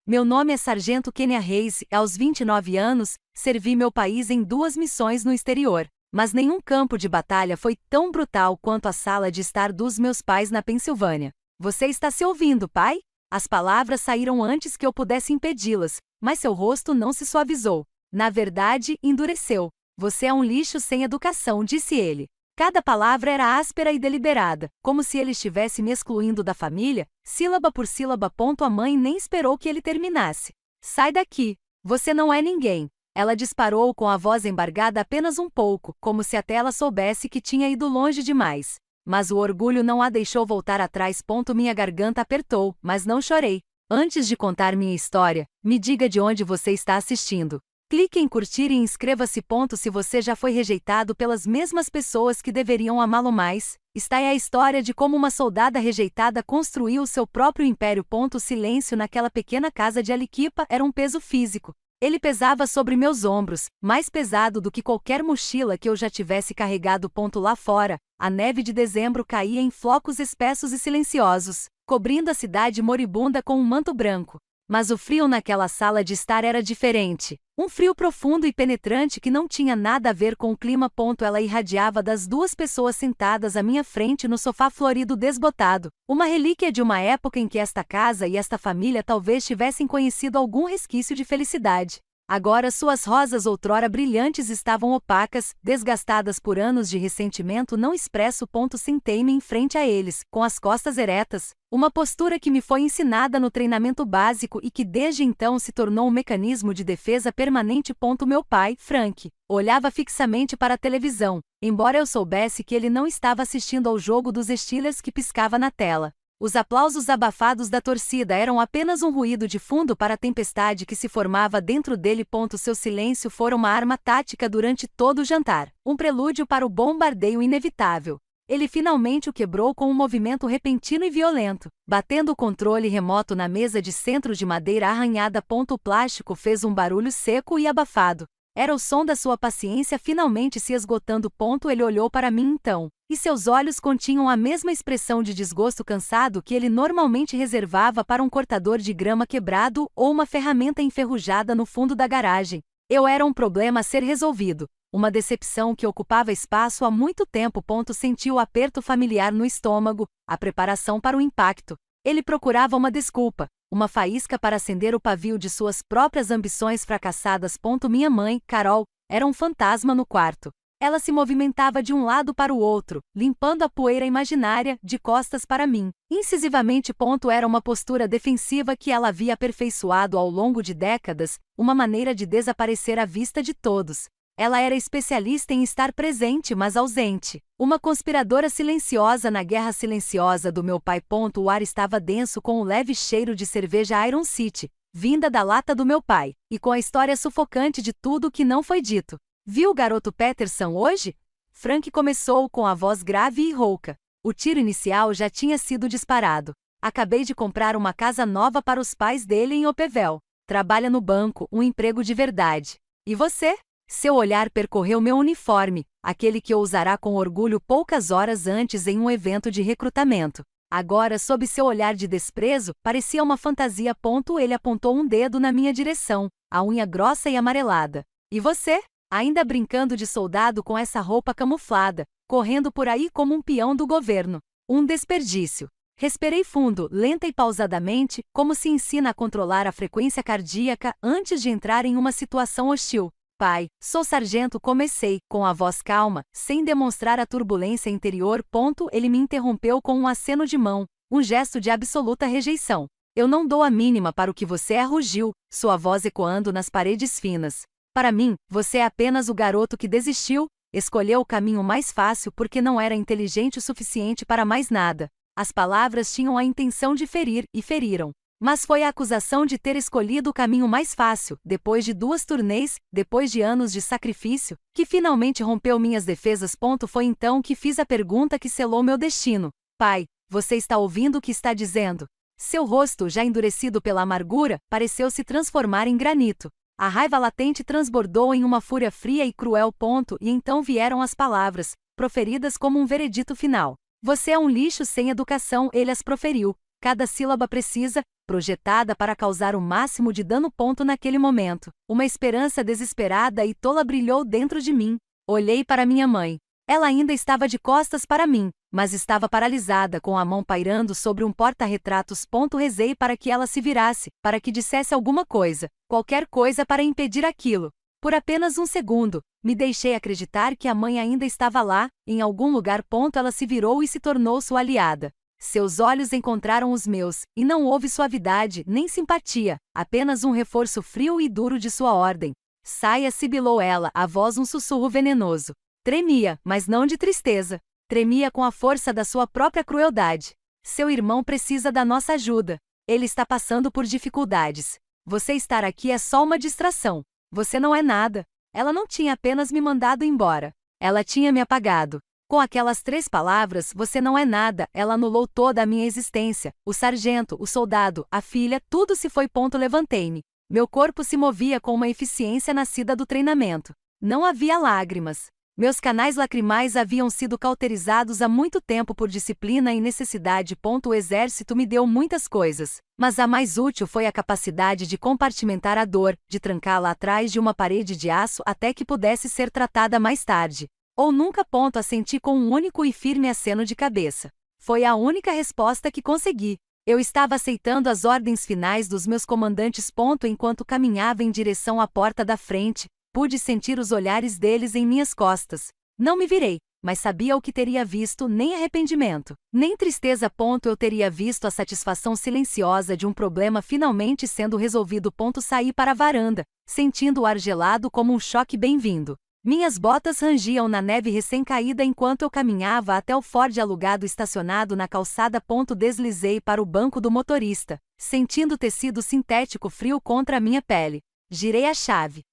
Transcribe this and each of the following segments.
Meu nome é Sargento Kenya Reis e, aos 29 anos, servi meu país em 2 missões no exterior. Mas nenhum campo de batalha foi tão brutal quanto a sala de estar dos meus pais na Pensilvânia. Você está se ouvindo, pai? As palavras saíram antes que eu pudesse impedi-las, mas seu rosto não se suavizou. Na verdade, endureceu. Você é um lixo sem educação, disse ele. Cada palavra era áspera e deliberada, como se ele estivesse me excluindo da família, sílaba por sílaba. A mãe nem esperou que ele terminasse. Sai daqui. Você não é ninguém. Ela disparou com a voz embargada apenas um pouco, como se até ela soubesse que tinha ido longe demais. Mas o orgulho não a deixou voltar atrás. Minha garganta apertou, mas não chorei. Antes de contar minha história, me diga de onde você está assistindo. Clique em curtir e inscreva-se. Se você já foi rejeitado pelas mesmas pessoas que deveriam amá-lo mais, esta é a história de como uma soldada rejeitada construiu seu próprio império. O silêncio naquela pequena casa de Aliquipa era um peso físico. Ele pesava sobre meus ombros, mais pesado do que qualquer mochila que eu já tivesse carregado. Lá fora, a neve de dezembro caía em flocos espessos e silenciosos, cobrindo a cidade moribunda com um manto branco. Mas o frio naquela sala de estar era diferente. Um frio profundo e penetrante que não tinha nada a ver com o clima. Ela irradiava das 2 pessoas sentadas à minha frente no sofá florido desbotado, uma relíquia de uma época em que esta casa e esta família talvez tivessem conhecido algum resquício de felicidade. Agora suas rosas outrora brilhantes estavam opacas, desgastadas por anos de ressentimento não expresso. Sentei-me em frente a eles, com as costas eretas, uma postura que me foi ensinada no treinamento básico e que desde então se tornou um mecanismo de defesa permanente. Meu pai, Frank, olhava fixamente para a televisão, embora eu soubesse que ele não estava assistindo ao jogo dos Steelers que piscava na tela. Os aplausos abafados da torcida eram apenas um ruído de fundo para a tempestade que se formava dentro dele. Seu silêncio fora uma arma tática durante todo o jantar, um prelúdio para o bombardeio inevitável. Ele finalmente o quebrou com um movimento repentino e violento, batendo o controle remoto na mesa de centro de madeira arranhada. O plástico fez um barulho seco e abafado. Era o som da sua paciência finalmente se esgotando. Ele olhou para mim então, e seus olhos continham a mesma expressão de desgosto cansado que ele normalmente reservava para um cortador de grama quebrado ou uma ferramenta enferrujada no fundo da garagem. Eu era um problema a ser resolvido, uma decepção que ocupava espaço há muito tempo. Senti o aperto familiar no estômago, a preparação para o impacto. Ele procurava uma desculpa, uma faísca para acender o pavio de suas próprias ambições fracassadas. Minha mãe, Carol, era um fantasma no quarto. Ela se movimentava de um lado para o outro, limpando a poeira imaginária, de costas para mim, incisivamente. Era uma postura defensiva que ela havia aperfeiçoado ao longo de décadas, uma maneira de desaparecer à vista de todos. Ela era especialista em estar presente mas ausente. Uma conspiradora silenciosa na guerra silenciosa do meu pai. O ar estava denso com o leve cheiro de cerveja Iron City, vinda da lata do meu pai, e com a história sufocante de tudo o que não foi dito. Viu o garoto Peterson hoje? Frank começou com a voz grave e rouca. O tiro inicial já tinha sido disparado. Acabei de comprar uma casa nova para os pais dele em Opevel. Trabalha no banco, um emprego de verdade. E você? Seu olhar percorreu meu uniforme, aquele que eu usará com orgulho poucas horas antes em um evento de recrutamento. Agora, sob seu olhar de desprezo, parecia uma fantasia. Ele apontou um dedo na minha direção, a unha grossa e amarelada. E você? Ainda brincando de soldado com essa roupa camuflada, correndo por aí como um peão do governo. Um desperdício. Respirei fundo, lenta e pausadamente, como se ensina a controlar a frequência cardíaca antes de entrar em uma situação hostil. Pai, sou sargento. Comecei, com a voz calma, sem demonstrar a turbulência interior. Ele me interrompeu com um aceno de mão, um gesto de absoluta rejeição. Eu não dou a mínima para o que você é, rugiu, sua voz ecoando nas paredes finas. Para mim, você é apenas o garoto que desistiu, escolheu o caminho mais fácil porque não era inteligente o suficiente para mais nada. As palavras tinham a intenção de ferir, e feriram. Mas foi a acusação de ter escolhido o caminho mais fácil, depois de 2 turnês, depois de anos de sacrifício, que finalmente rompeu minhas defesas. Foi então que fiz a pergunta que selou meu destino. Pai, você está ouvindo o que está dizendo? Seu rosto, já endurecido pela amargura, pareceu se transformar em granito. A raiva latente transbordou em uma fúria fria e cruel. E então vieram as palavras, proferidas como um veredito final. Você é um lixo sem educação, ele as proferiu. Cada sílaba precisa, projetada para causar o máximo de dano. Naquele momento, uma esperança desesperada e tola brilhou dentro de mim. Olhei para minha mãe. Ela ainda estava de costas para mim, mas estava paralisada, com a mão pairando sobre um porta-retratos. Rezei para que ela se virasse, para que dissesse alguma coisa, qualquer coisa para impedir aquilo. Por apenas um segundo, me deixei acreditar que a mãe ainda estava lá, em algum lugar. Ela se virou e se tornou sua aliada. Seus olhos encontraram os meus, e não houve suavidade nem simpatia, apenas um reforço frio e duro de sua ordem. Saia, sibilou ela, a voz um sussurro venenoso. Tremia, mas não de tristeza. Tremia com a força da sua própria crueldade. Seu irmão precisa da nossa ajuda. Ele está passando por dificuldades. Você estar aqui é só uma distração. Você não é nada. Ela não tinha apenas me mandado embora. Ela tinha me apagado. Com aquelas 3 palavras, você não é nada, ela anulou toda a minha existência. O sargento, o soldado, a filha, tudo se foi. Levantei-me. Meu corpo se movia com uma eficiência nascida do treinamento. Não havia lágrimas. Meus canais lacrimais haviam sido cauterizados há muito tempo por disciplina e necessidade. O exército me deu muitas coisas, mas a mais útil foi a capacidade de compartimentar a dor, de trancá-la atrás de uma parede de aço até que pudesse ser tratada mais tarde. Ou nunca. Assenti com um único e firme aceno de cabeça. Foi a única resposta que consegui. Eu estava aceitando as ordens finais dos meus comandantes. Enquanto caminhava em direção à porta da frente, pude sentir os olhares deles em minhas costas. Não me virei, mas sabia o que teria visto. Nem arrependimento, nem tristeza. Eu teria visto a satisfação silenciosa de um problema finalmente sendo resolvido. Saí para a varanda, sentindo o ar gelado como um choque bem-vindo. Minhas botas rangiam na neve recém-caída enquanto eu caminhava até o Ford alugado estacionado na calçada. Deslizei para o banco do motorista, sentindo o tecido sintético frio contra a minha pele. Girei a chave.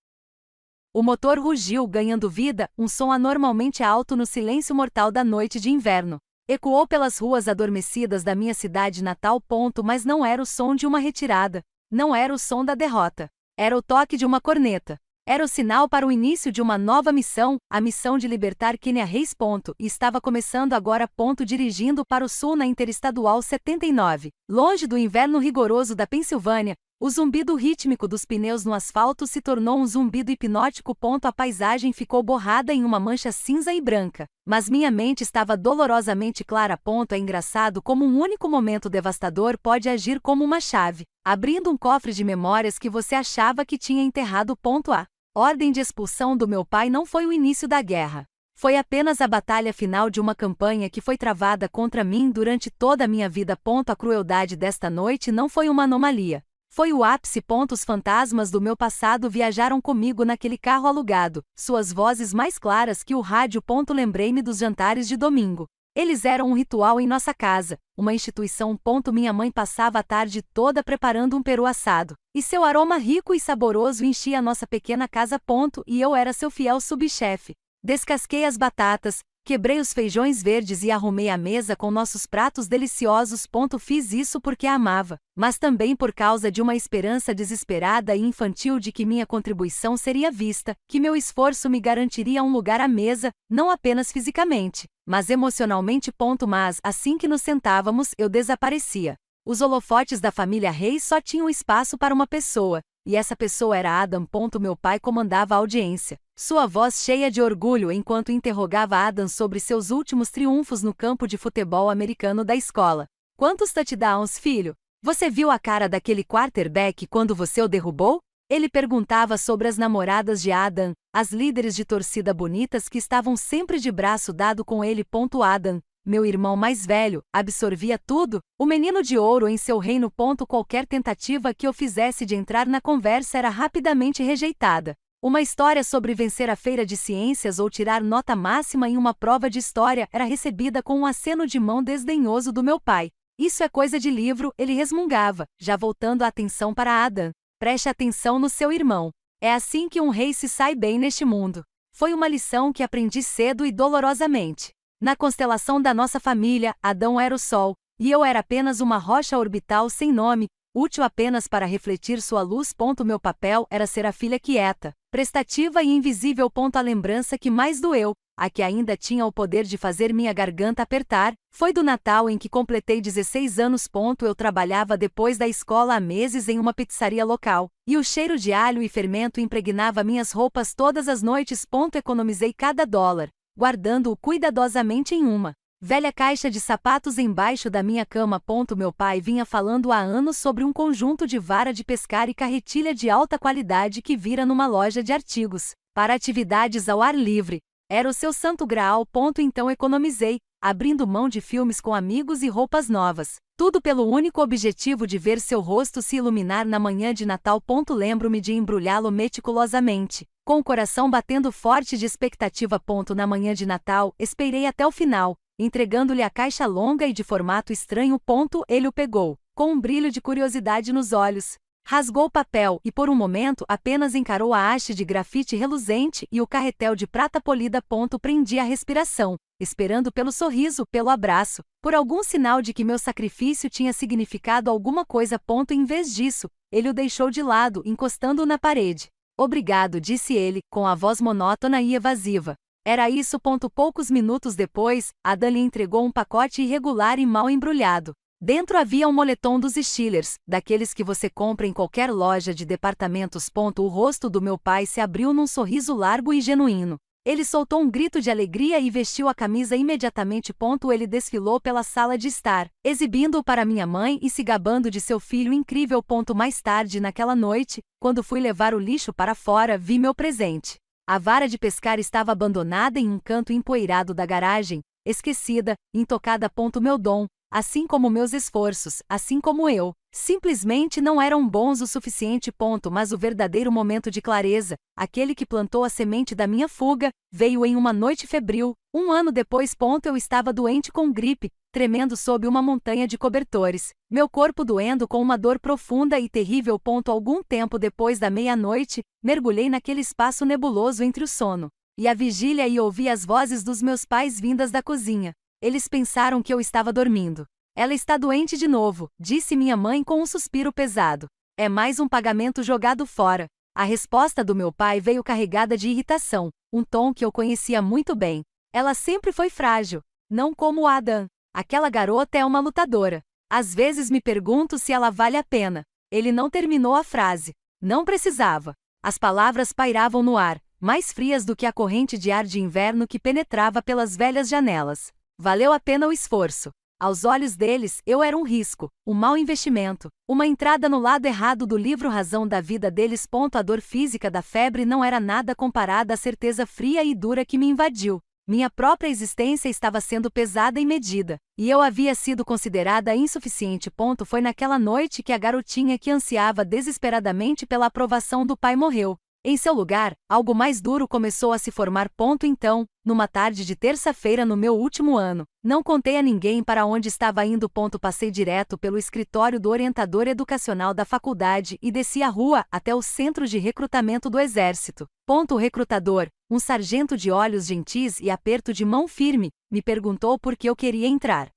O motor rugiu, ganhando vida, um som anormalmente alto no silêncio mortal da noite de inverno. Ecoou pelas ruas adormecidas da minha cidade natal. Mas não era o som de uma retirada. Não era o som da derrota. Era o toque de uma corneta. Era o sinal para o início de uma nova missão, a missão de libertar Kenya Reis. E estava começando agora. Dirigindo para o sul na Interestadual 79, longe do inverno rigoroso da Pensilvânia, o zumbido rítmico dos pneus no asfalto se tornou um zumbido hipnótico. A paisagem ficou borrada em uma mancha cinza e branca, mas minha mente estava dolorosamente clara. É engraçado como um único momento devastador pode agir como uma chave, abrindo um cofre de memórias que você achava que tinha enterrado. A ordem de expulsão do meu pai não foi o início da guerra. Foi apenas a batalha final de uma campanha que foi travada contra mim durante toda a minha vida. A crueldade desta noite não foi uma anomalia. Foi o ápice. Os fantasmas do meu passado viajaram comigo naquele carro alugado, suas vozes mais claras que o rádio. Lembrei-me dos jantares de domingo. Eles eram um ritual em nossa casa, uma instituição. Minha mãe passava a tarde toda preparando um peru assado, e seu aroma rico e saboroso enchia a nossa pequena casa. E eu era seu fiel subchefe. Descasquei as batatas, quebrei os feijões verdes e arrumei a mesa com nossos pratos deliciosos. Fiz isso porque a amava, mas também por causa de uma esperança desesperada e infantil de que minha contribuição seria vista, que meu esforço me garantiria um lugar à mesa, não apenas fisicamente, mas emocionalmente. Mas, assim que nos sentávamos, eu desaparecia. Os holofotes da família Reis só tinham espaço para uma pessoa, e essa pessoa era Adam. Meu pai comandava a audiência, sua voz cheia de orgulho enquanto interrogava Adam sobre seus últimos triunfos no campo de futebol americano da escola. Quantos touchdowns, filho? Você viu a cara daquele quarterback quando você o derrubou? Ele perguntava sobre as namoradas de Adam, as líderes de torcida bonitas que estavam sempre de braço dado com ele. Adam, meu irmão mais velho, absorvia tudo, o menino de ouro em seu reino. Qualquer tentativa que eu fizesse de entrar na conversa era rapidamente rejeitada. Uma história sobre vencer a feira de ciências ou tirar nota máxima em uma prova de história era recebida com um aceno de mão desdenhoso do meu pai. Isso é coisa de livro, ele resmungava, já voltando a atenção para Adam. Preste atenção no seu irmão. É assim que um rei se sai bem neste mundo. Foi uma lição que aprendi cedo e dolorosamente. Na constelação da nossa família, Adão era o sol, e eu era apenas uma rocha orbital sem nome, útil apenas para refletir sua luz. Meu papel era ser a filha quieta, prestativa e invisível. A lembrança que mais doeu, a que ainda tinha o poder de fazer minha garganta apertar, foi do Natal em que completei 16 anos. Eu trabalhava depois da escola há meses em uma pizzaria local, e o cheiro de alho e fermento impregnava minhas roupas todas as noites. Economizei cada dólar, guardando-o cuidadosamente em uma velha caixa de sapatos embaixo da minha cama. Meu pai vinha falando há anos sobre um conjunto de vara de pescar e carretilha de alta qualidade que vira numa loja de artigos para atividades ao ar livre. Era o seu santo graal. Então economizei, abrindo mão de filmes com amigos e roupas novas. Tudo pelo único objetivo de ver seu rosto se iluminar na manhã de Natal. Lembro-me de embrulhá-lo meticulosamente, com o coração batendo forte de expectativa. Na manhã de Natal, esperei até o final, entregando-lhe a caixa longa e de formato estranho. Ele o pegou, com um brilho de curiosidade nos olhos. Rasgou o papel e por um momento apenas encarou a haste de grafite reluzente e o carretel de prata polida. Prendi a respiração, esperando pelo sorriso, pelo abraço, por algum sinal de que meu sacrifício tinha significado alguma coisa. Em vez disso, ele o deixou de lado, encostando-o na parede. Obrigado, disse ele, com a voz monótona e evasiva. Era isso. Poucos minutos depois, Adam lhe entregou um pacote irregular e mal embrulhado. Dentro havia um moletom dos Steelers, daqueles que você compra em qualquer loja de departamentos. O rosto do meu pai se abriu num sorriso largo e genuíno. Ele soltou um grito de alegria e vestiu a camisa imediatamente. Ele desfilou pela sala de estar, exibindo-o para minha mãe e se gabando de seu filho incrível. Mais tarde naquela noite, quando fui levar o lixo para fora, vi meu presente. A vara de pescar estava abandonada em um canto empoeirado da garagem, esquecida, intocada. Meu dom, assim como meus esforços, assim como eu, simplesmente não eram bons o suficiente. Mas o verdadeiro momento de clareza, aquele que plantou a semente da minha fuga, veio em uma noite febril. Um ano depois. Eu estava doente com gripe, tremendo sob uma montanha de cobertores, meu corpo doendo com uma dor profunda e terrível. Algum tempo depois da meia-noite, mergulhei naquele espaço nebuloso entre o sono e a vigília e ouvi as vozes dos meus pais vindas da cozinha. Eles pensaram que eu estava dormindo. Ela está doente de novo, disse minha mãe com um suspiro pesado. É mais um pagamento jogado fora. A resposta do meu pai veio carregada de irritação, um tom que eu conhecia muito bem. Ela sempre foi frágil, não como Adam. Aquela garota é uma lutadora. Às vezes me pergunto se ela vale a pena. Ele não terminou a frase. Não precisava. As palavras pairavam no ar, mais frias do que a corrente de ar de inverno que penetrava pelas velhas janelas. Valeu a pena o esforço. Aos olhos deles, eu era um risco, um mau investimento, uma entrada no lado errado do livro razão da vida deles. A dor física da febre não era nada comparada à certeza fria e dura que me invadiu. Minha própria existência estava sendo pesada e medida, e eu havia sido considerada insuficiente. Foi naquela noite que a garotinha que ansiava desesperadamente pela aprovação do pai morreu. Em seu lugar, algo mais duro começou a se formar. Então, numa tarde de terça-feira no meu último ano, não contei a ninguém para onde estava indo. Passei direto pelo escritório do orientador educacional da faculdade e desci a rua até o centro de recrutamento do exército. O recrutador, um sargento de olhos gentis e aperto de mão firme, me perguntou por que eu queria entrar.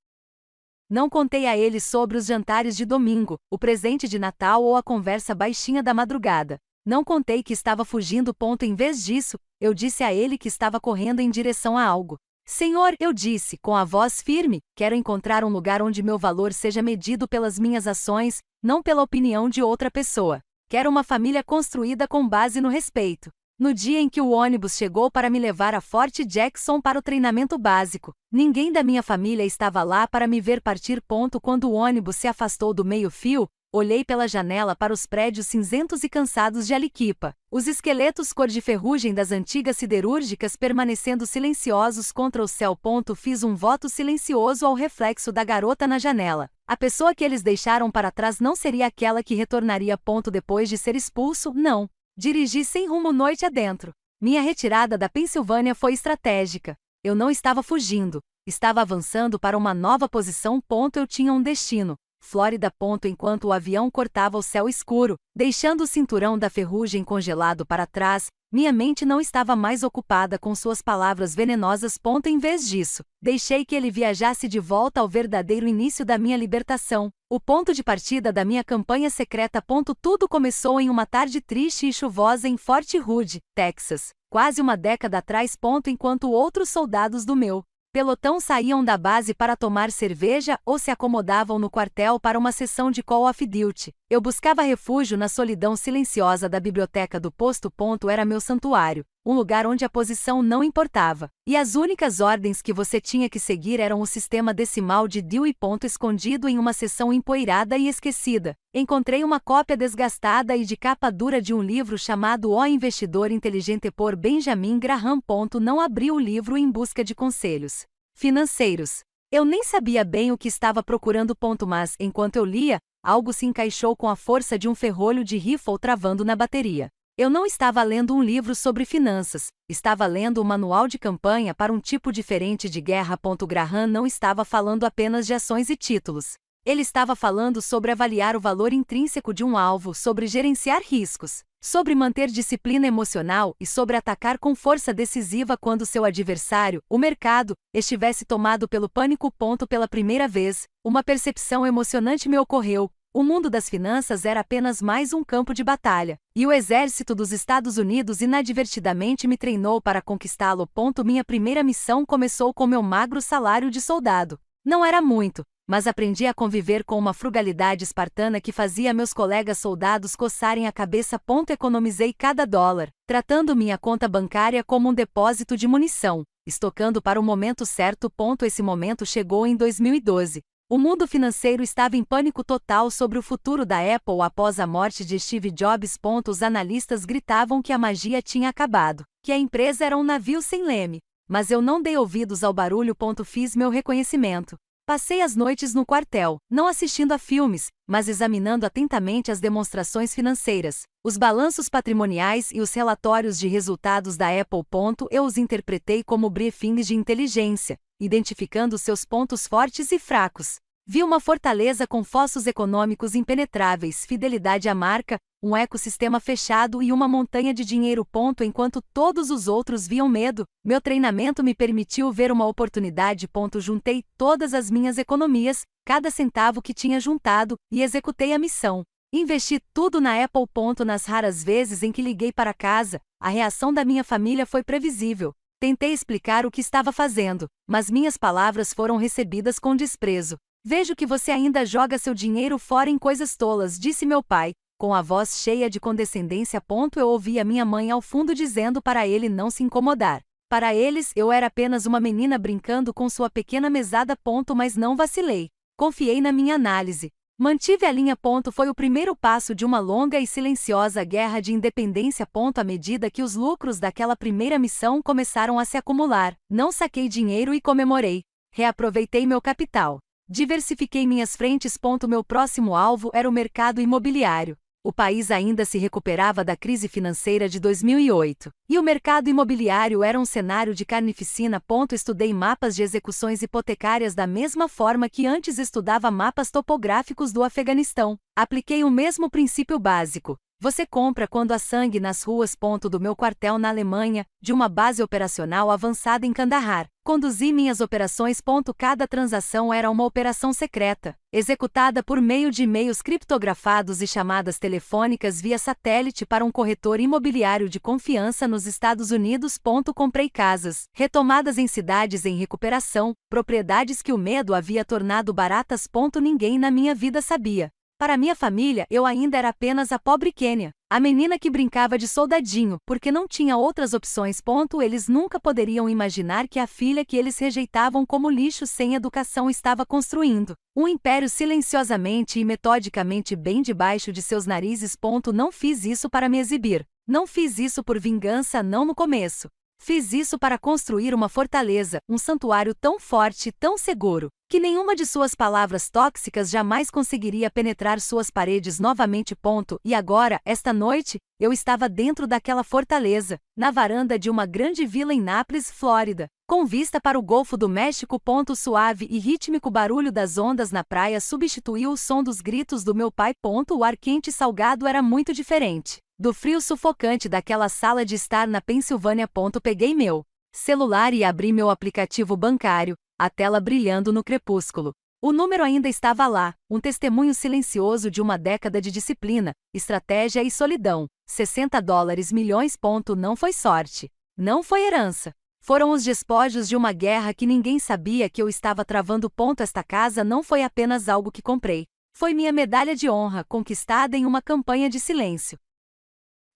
Não contei a ele sobre os jantares de domingo, o presente de Natal ou a conversa baixinha da madrugada. Não contei que estava fugindo. Em vez disso, eu disse a ele que estava correndo em direção a algo. Senhor, eu disse, com a voz firme, quero encontrar um lugar onde meu valor seja medido pelas minhas ações, não pela opinião de outra pessoa. Quero uma família construída com base no respeito. No dia em que o ônibus chegou para me levar a Fort Jackson para o treinamento básico, ninguém da minha família estava lá para me ver partir. Quando o ônibus se afastou do meio-fio, olhei pela janela para os prédios cinzentos e cansados de Aliquipa, os esqueletos cor de ferrugem das antigas siderúrgicas permanecendo silenciosos contra o céu. Fiz um voto silencioso ao reflexo da garota na janela. A pessoa que eles deixaram para trás não seria aquela que retornaria. Depois de ser expulso, não. Dirigi sem rumo noite adentro. Minha retirada da Pensilvânia foi estratégica. Eu não estava fugindo. Estava avançando para uma nova posição. Eu tinha um destino. Flórida. Enquanto o avião cortava o céu escuro, deixando o cinturão da ferrugem congelado para trás, minha mente não estava mais ocupada com suas palavras venenosas. Em vez disso, deixei que ele viajasse de volta ao verdadeiro início da minha libertação, o ponto de partida da minha campanha secreta. Tudo começou em uma tarde triste e chuvosa em Fort Hood, Texas. quase uma década atrás. Enquanto outros soldados do meu pelotão saíam da base para tomar cerveja ou se acomodavam no quartel para uma sessão de Call of Duty, eu buscava refúgio na solidão silenciosa da biblioteca do posto. Era meu santuário, um lugar onde a posição não importava, e as únicas ordens que você tinha que seguir eram o sistema decimal de Dewey. Escondido em uma seção empoeirada e esquecida, encontrei uma cópia desgastada e de capa dura de um livro chamado O Investidor Inteligente por Benjamin Graham. Não abri o livro em busca de conselhos financeiros. Eu nem sabia bem o que estava procurando. Mas, enquanto eu lia, algo se encaixou com a força de um ferrolho de rifle travando na bateria. Eu não estava lendo um livro sobre finanças, estava lendo um manual de campanha para um tipo diferente de guerra. Graham não estava falando apenas de ações e títulos. Ele estava falando sobre avaliar o valor intrínseco de um alvo, sobre gerenciar riscos, sobre manter disciplina emocional e sobre atacar com força decisiva quando seu adversário, o mercado, estivesse tomado pelo pânico. Pela primeira vez, uma percepção emocionante me ocorreu. O mundo das finanças era apenas mais um campo de batalha, e o exército dos Estados Unidos inadvertidamente me treinou para conquistá-lo. Minha primeira missão começou com meu magro salário de soldado. Não era muito, mas aprendi a conviver com uma frugalidade espartana que fazia meus colegas soldados coçarem a cabeça. Economizei cada dólar, tratando minha conta bancária como um depósito de munição, estocando para o momento certo. Esse momento chegou em 2012. O mundo financeiro estava em pânico total sobre o futuro da Apple após a morte de Steve Jobs. Os analistas gritavam que a magia tinha acabado, que a empresa era um navio sem leme. Mas eu não dei ouvidos ao barulho. Fiz meu reconhecimento. Passei as noites no quartel, não assistindo a filmes, mas examinando atentamente as demonstrações financeiras, os balanços patrimoniais e os relatórios de resultados da Apple. Eu os interpretei como briefings de inteligência, identificando seus pontos fortes e fracos. Vi uma fortaleza com fossos econômicos impenetráveis, fidelidade à marca, um ecossistema fechado e uma montanha de dinheiro. Enquanto todos os outros viam medo, meu treinamento me permitiu ver uma oportunidade. Juntei todas as minhas economias, cada centavo que tinha juntado, e executei a missão. Investi tudo na Apple. Nas raras vezes em que liguei para casa, a reação da minha família foi previsível. Tentei explicar o que estava fazendo, mas minhas palavras foram recebidas com desprezo. Vejo que você ainda joga seu dinheiro fora em coisas tolas, disse meu pai, com a voz cheia de condescendência. Eu ouvi a minha mãe ao fundo dizendo para ele não se incomodar. Para eles, eu era apenas uma menina brincando com sua pequena mesada. Mas não vacilei. Confiei na minha análise. Mantive a linha. Foi o primeiro passo de uma longa e silenciosa guerra de independência. À medida que os lucros daquela primeira missão começaram a se acumular, não saquei dinheiro e comemorei. Reaproveitei meu capital. Diversifiquei minhas frentes. Meu próximo alvo era o mercado imobiliário. O país ainda se recuperava da crise financeira de 2008. E o mercado imobiliário era um cenário de carnificina. Estudei mapas de execuções hipotecárias da mesma forma que antes estudava mapas topográficos do Afeganistão. Apliquei o mesmo princípio básico. Você compra quando há sangue nas ruas. Do meu quartel na Alemanha, de uma base operacional avançada em Kandahar, conduzi minhas operações. Cada transação era uma operação secreta, executada por meio de e-mails criptografados e chamadas telefônicas via satélite para um corretor imobiliário de confiança nos Estados Unidos. Comprei casas, retomadas em cidades em recuperação, propriedades que o medo havia tornado baratas. Ninguém na minha vida sabia. Para minha família, eu ainda era apenas a pobre Kênia, a menina que brincava de soldadinho, porque não tinha outras opções. Eles nunca poderiam imaginar que a filha que eles rejeitavam como lixo sem educação estava construindo um império silenciosamente e metodicamente bem debaixo de seus narizes. Não fiz isso para me exibir. Não fiz isso por vingança, não no começo. Fiz isso para construir uma fortaleza, um santuário tão forte e tão seguro, que nenhuma de suas palavras tóxicas jamais conseguiria penetrar suas paredes novamente. E agora, esta noite, eu estava dentro daquela fortaleza, na varanda de uma grande vila em Nápoles, Flórida, com vista para o Golfo do México. Suave e rítmico barulho das ondas na praia substituiu o som dos gritos do meu pai. O ar quente e salgado era muito diferente do frio sufocante daquela sala de estar na Pensilvânia. Peguei meu celular e abri meu aplicativo bancário, a tela brilhando no crepúsculo. O número ainda estava lá, um testemunho silencioso de uma década de disciplina, estratégia e solidão. $60 milhões. Não foi sorte. Não foi herança. Foram os despojos de uma guerra que ninguém sabia que eu estava travando. Esta casa não foi apenas algo que comprei. Foi minha medalha de honra, conquistada em uma campanha de silêncio.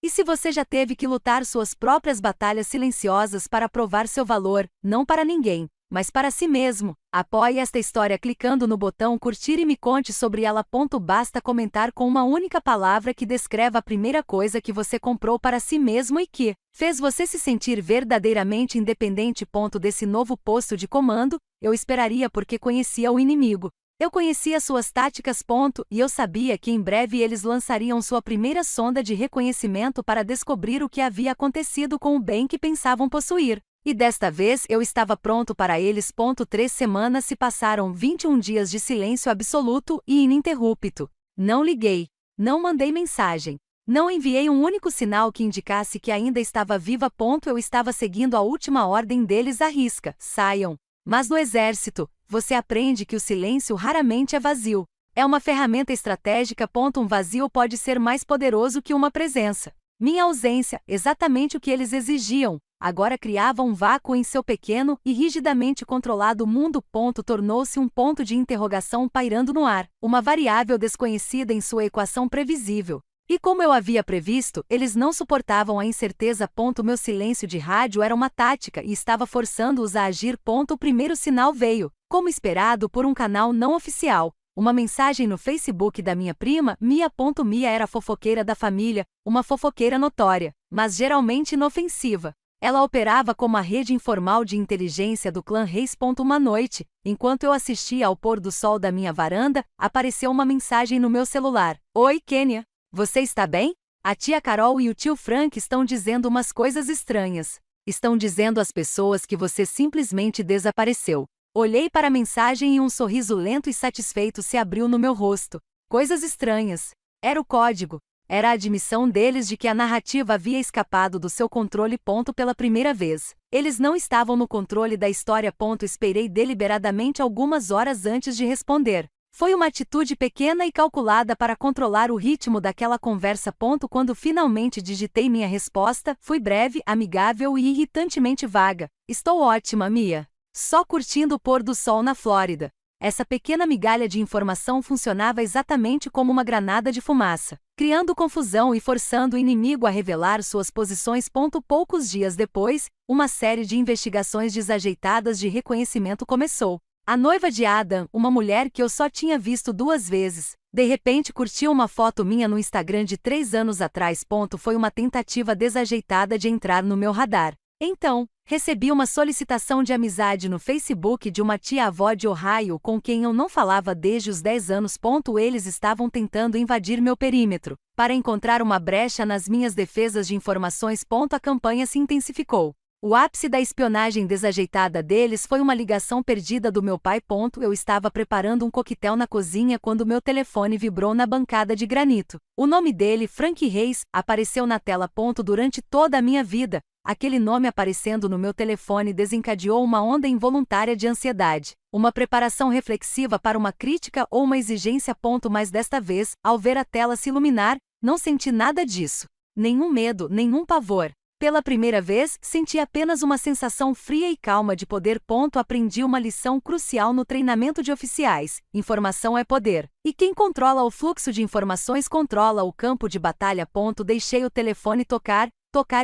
E se você já teve que lutar suas próprias batalhas silenciosas para provar seu valor, não para ninguém, mas para si mesmo, apoie esta história clicando no botão curtir e me conte sobre ela. Basta comentar com uma única palavra que descreva a primeira coisa que você comprou para si mesmo e que fez você se sentir verdadeiramente independente. Desse novo posto de comando, eu esperaria porque conhecia o inimigo. Eu conhecia suas táticas. E eu sabia que em breve eles lançariam sua primeira sonda de reconhecimento para descobrir o que havia acontecido com o bem que pensavam possuir. E desta vez eu estava pronto para eles. 3 semanas se passaram, 21 dias de silêncio absoluto e ininterrupto. Não liguei. Não mandei mensagem. Não enviei um único sinal que indicasse que ainda estava viva. Eu estava seguindo a última ordem deles à risca: saiam. Mas no exército, você aprende que o silêncio raramente é vazio. É uma ferramenta estratégica. Um vazio pode ser mais poderoso que uma presença. Minha ausência, exatamente o que eles exigiam, agora criava um vácuo em seu pequeno e rigidamente controlado mundo. Tornou-se um ponto de interrogação pairando no ar, uma variável desconhecida em sua equação previsível. E como eu havia previsto, eles não suportavam a incerteza. Meu silêncio de rádio era uma tática e estava forçando-os a agir. O primeiro sinal veio, como esperado, por um canal não oficial. Uma mensagem no Facebook da minha prima, Mia. Mia era fofoqueira da família, uma fofoqueira notória, mas geralmente inofensiva. Ela operava como a rede informal de inteligência do clã Reis. Uma noite, enquanto eu assistia ao pôr do sol da minha varanda, apareceu uma mensagem no meu celular. Oi, Kênia. Você está bem? A tia Carol e o tio Frank estão dizendo umas coisas estranhas. Estão dizendo às pessoas que você simplesmente desapareceu. Olhei para a mensagem e um sorriso lento e satisfeito se abriu no meu rosto. Coisas estranhas. Era o código. Era a admissão deles de que a narrativa havia escapado do seu controle. Pela primeira vez. Eles não estavam no controle da história. Esperei deliberadamente algumas horas antes de responder. Foi uma atitude pequena e calculada para controlar o ritmo daquela conversa. Quando finalmente digitei minha resposta, fui breve, amigável e irritantemente vaga. Estou ótima, Mia. Só curtindo o pôr do sol na Flórida. Essa pequena migalha de informação funcionava exatamente como uma granada de fumaça, criando confusão e forçando o inimigo a revelar suas posições. Poucos dias depois, uma série de investigações desajeitadas de reconhecimento começou. A noiva de Adam, uma mulher que eu só tinha visto 2 vezes, de repente curtiu uma foto minha no Instagram de 3 anos atrás. Foi uma tentativa desajeitada de entrar no meu radar. Então, recebi uma solicitação de amizade no Facebook de uma tia-avó de Ohio com quem eu não falava desde os 10 anos. Eles estavam tentando invadir meu perímetro, para encontrar uma brecha nas minhas defesas de informações. A campanha se intensificou. O ápice da espionagem desajeitada deles foi uma ligação perdida do meu pai. Eu estava preparando um coquetel na cozinha quando meu telefone vibrou na bancada de granito. O nome dele, Frank Reis, apareceu na tela. Durante toda a minha vida, aquele nome aparecendo no meu telefone desencadeou uma onda involuntária de ansiedade. Uma preparação reflexiva para uma crítica ou uma exigência. Mas desta vez, ao ver a tela se iluminar, não senti nada disso. Nenhum medo, nenhum pavor. Pela primeira vez, senti apenas uma sensação fria e calma de poder. Aprendi uma lição crucial no treinamento de oficiais: informação é poder. E quem controla o fluxo de informações controla o campo de batalha. Deixei o telefone tocar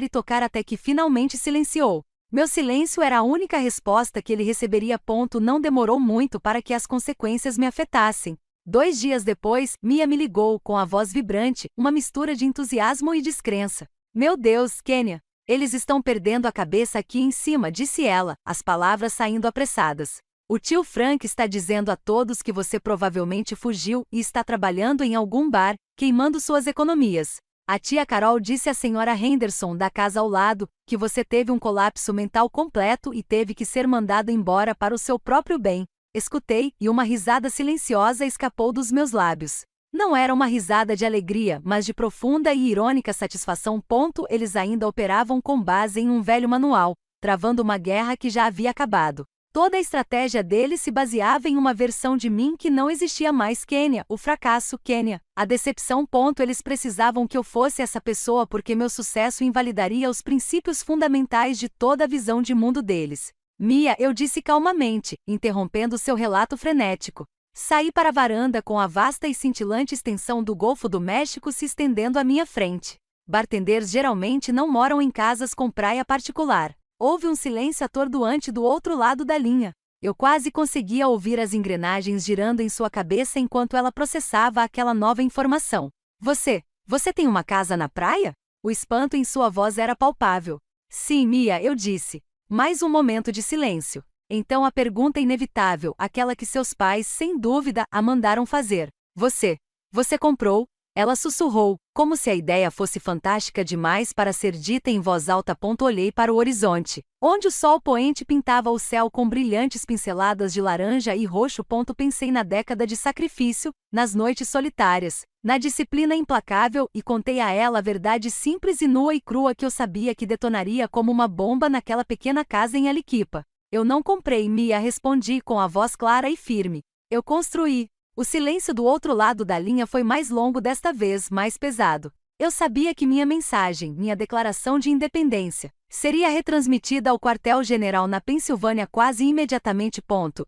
e tocar até que finalmente silenciou. Meu silêncio era a única resposta que ele receberia. Não demorou muito para que as consequências me afetassem. 2 dias depois, Mia me ligou com a voz vibrante, uma mistura de entusiasmo e descrença. Meu Deus, Kênia! Eles estão perdendo a cabeça aqui em cima, disse ela, as palavras saindo apressadas. O tio Frank está dizendo a todos que você provavelmente fugiu e está trabalhando em algum bar, queimando suas economias. A tia Carol disse à senhora Henderson, da casa ao lado, que você teve um colapso mental completo e teve que ser mandado embora para o seu próprio bem. Escutei, e uma risada silenciosa escapou dos meus lábios. Não era uma risada de alegria, mas de profunda e irônica satisfação. Eles ainda operavam com base em um velho manual, travando uma guerra que já havia acabado. Toda a estratégia dele se baseava em uma versão de mim que não existia mais. Quênia, o fracasso. Quênia, a decepção. Eles precisavam que eu fosse essa pessoa porque meu sucesso invalidaria os princípios fundamentais de toda a visão de mundo deles. Mia, eu disse calmamente, interrompendo seu relato frenético. Saí para a varanda com a vasta e cintilante extensão do Golfo do México se estendendo à minha frente. Bartenders geralmente não moram em casas com praia particular. Houve um silêncio atordoante do outro lado da linha. Eu quase conseguia ouvir as engrenagens girando em sua cabeça enquanto ela processava aquela nova informação. Você tem uma casa na praia? O espanto em sua voz era palpável. Sim, Mia, eu disse. Mais um momento de silêncio. Então a pergunta inevitável, aquela que seus pais, sem dúvida, a mandaram fazer. Você comprou? Ela sussurrou, como se a ideia fosse fantástica demais para ser dita em voz alta. Olhei para o horizonte, onde o sol poente pintava o céu com brilhantes pinceladas de laranja e roxo. Pensei na década de sacrifício, nas noites solitárias, na disciplina implacável e contei a ela a verdade simples e nua e crua que eu sabia que detonaria como uma bomba naquela pequena casa em Aliquipa. Eu não comprei, Mia, respondi com a voz clara e firme. Eu construí. O silêncio do outro lado da linha foi mais longo desta vez, mais pesado. Eu sabia que minha mensagem, minha declaração de independência, seria retransmitida ao quartel-general na Pensilvânia quase imediatamente.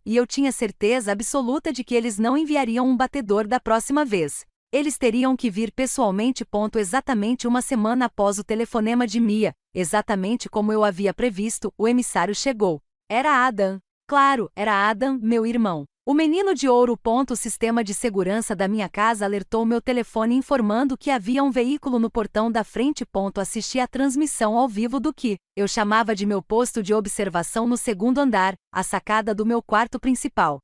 E eu tinha certeza absoluta de que eles não enviariam um batedor da próxima vez. Eles teriam que vir pessoalmente. Exatamente uma semana após o telefonema de Mia, exatamente como eu havia previsto, o emissário chegou. Era Adam. Claro, era Adam, meu irmão. O menino de ouro. O sistema de segurança da minha casa alertou meu telefone informando que havia um veículo no portão da frente. Assisti à transmissão ao vivo do que eu chamava de meu posto de observação no segundo andar, a sacada do meu quarto principal.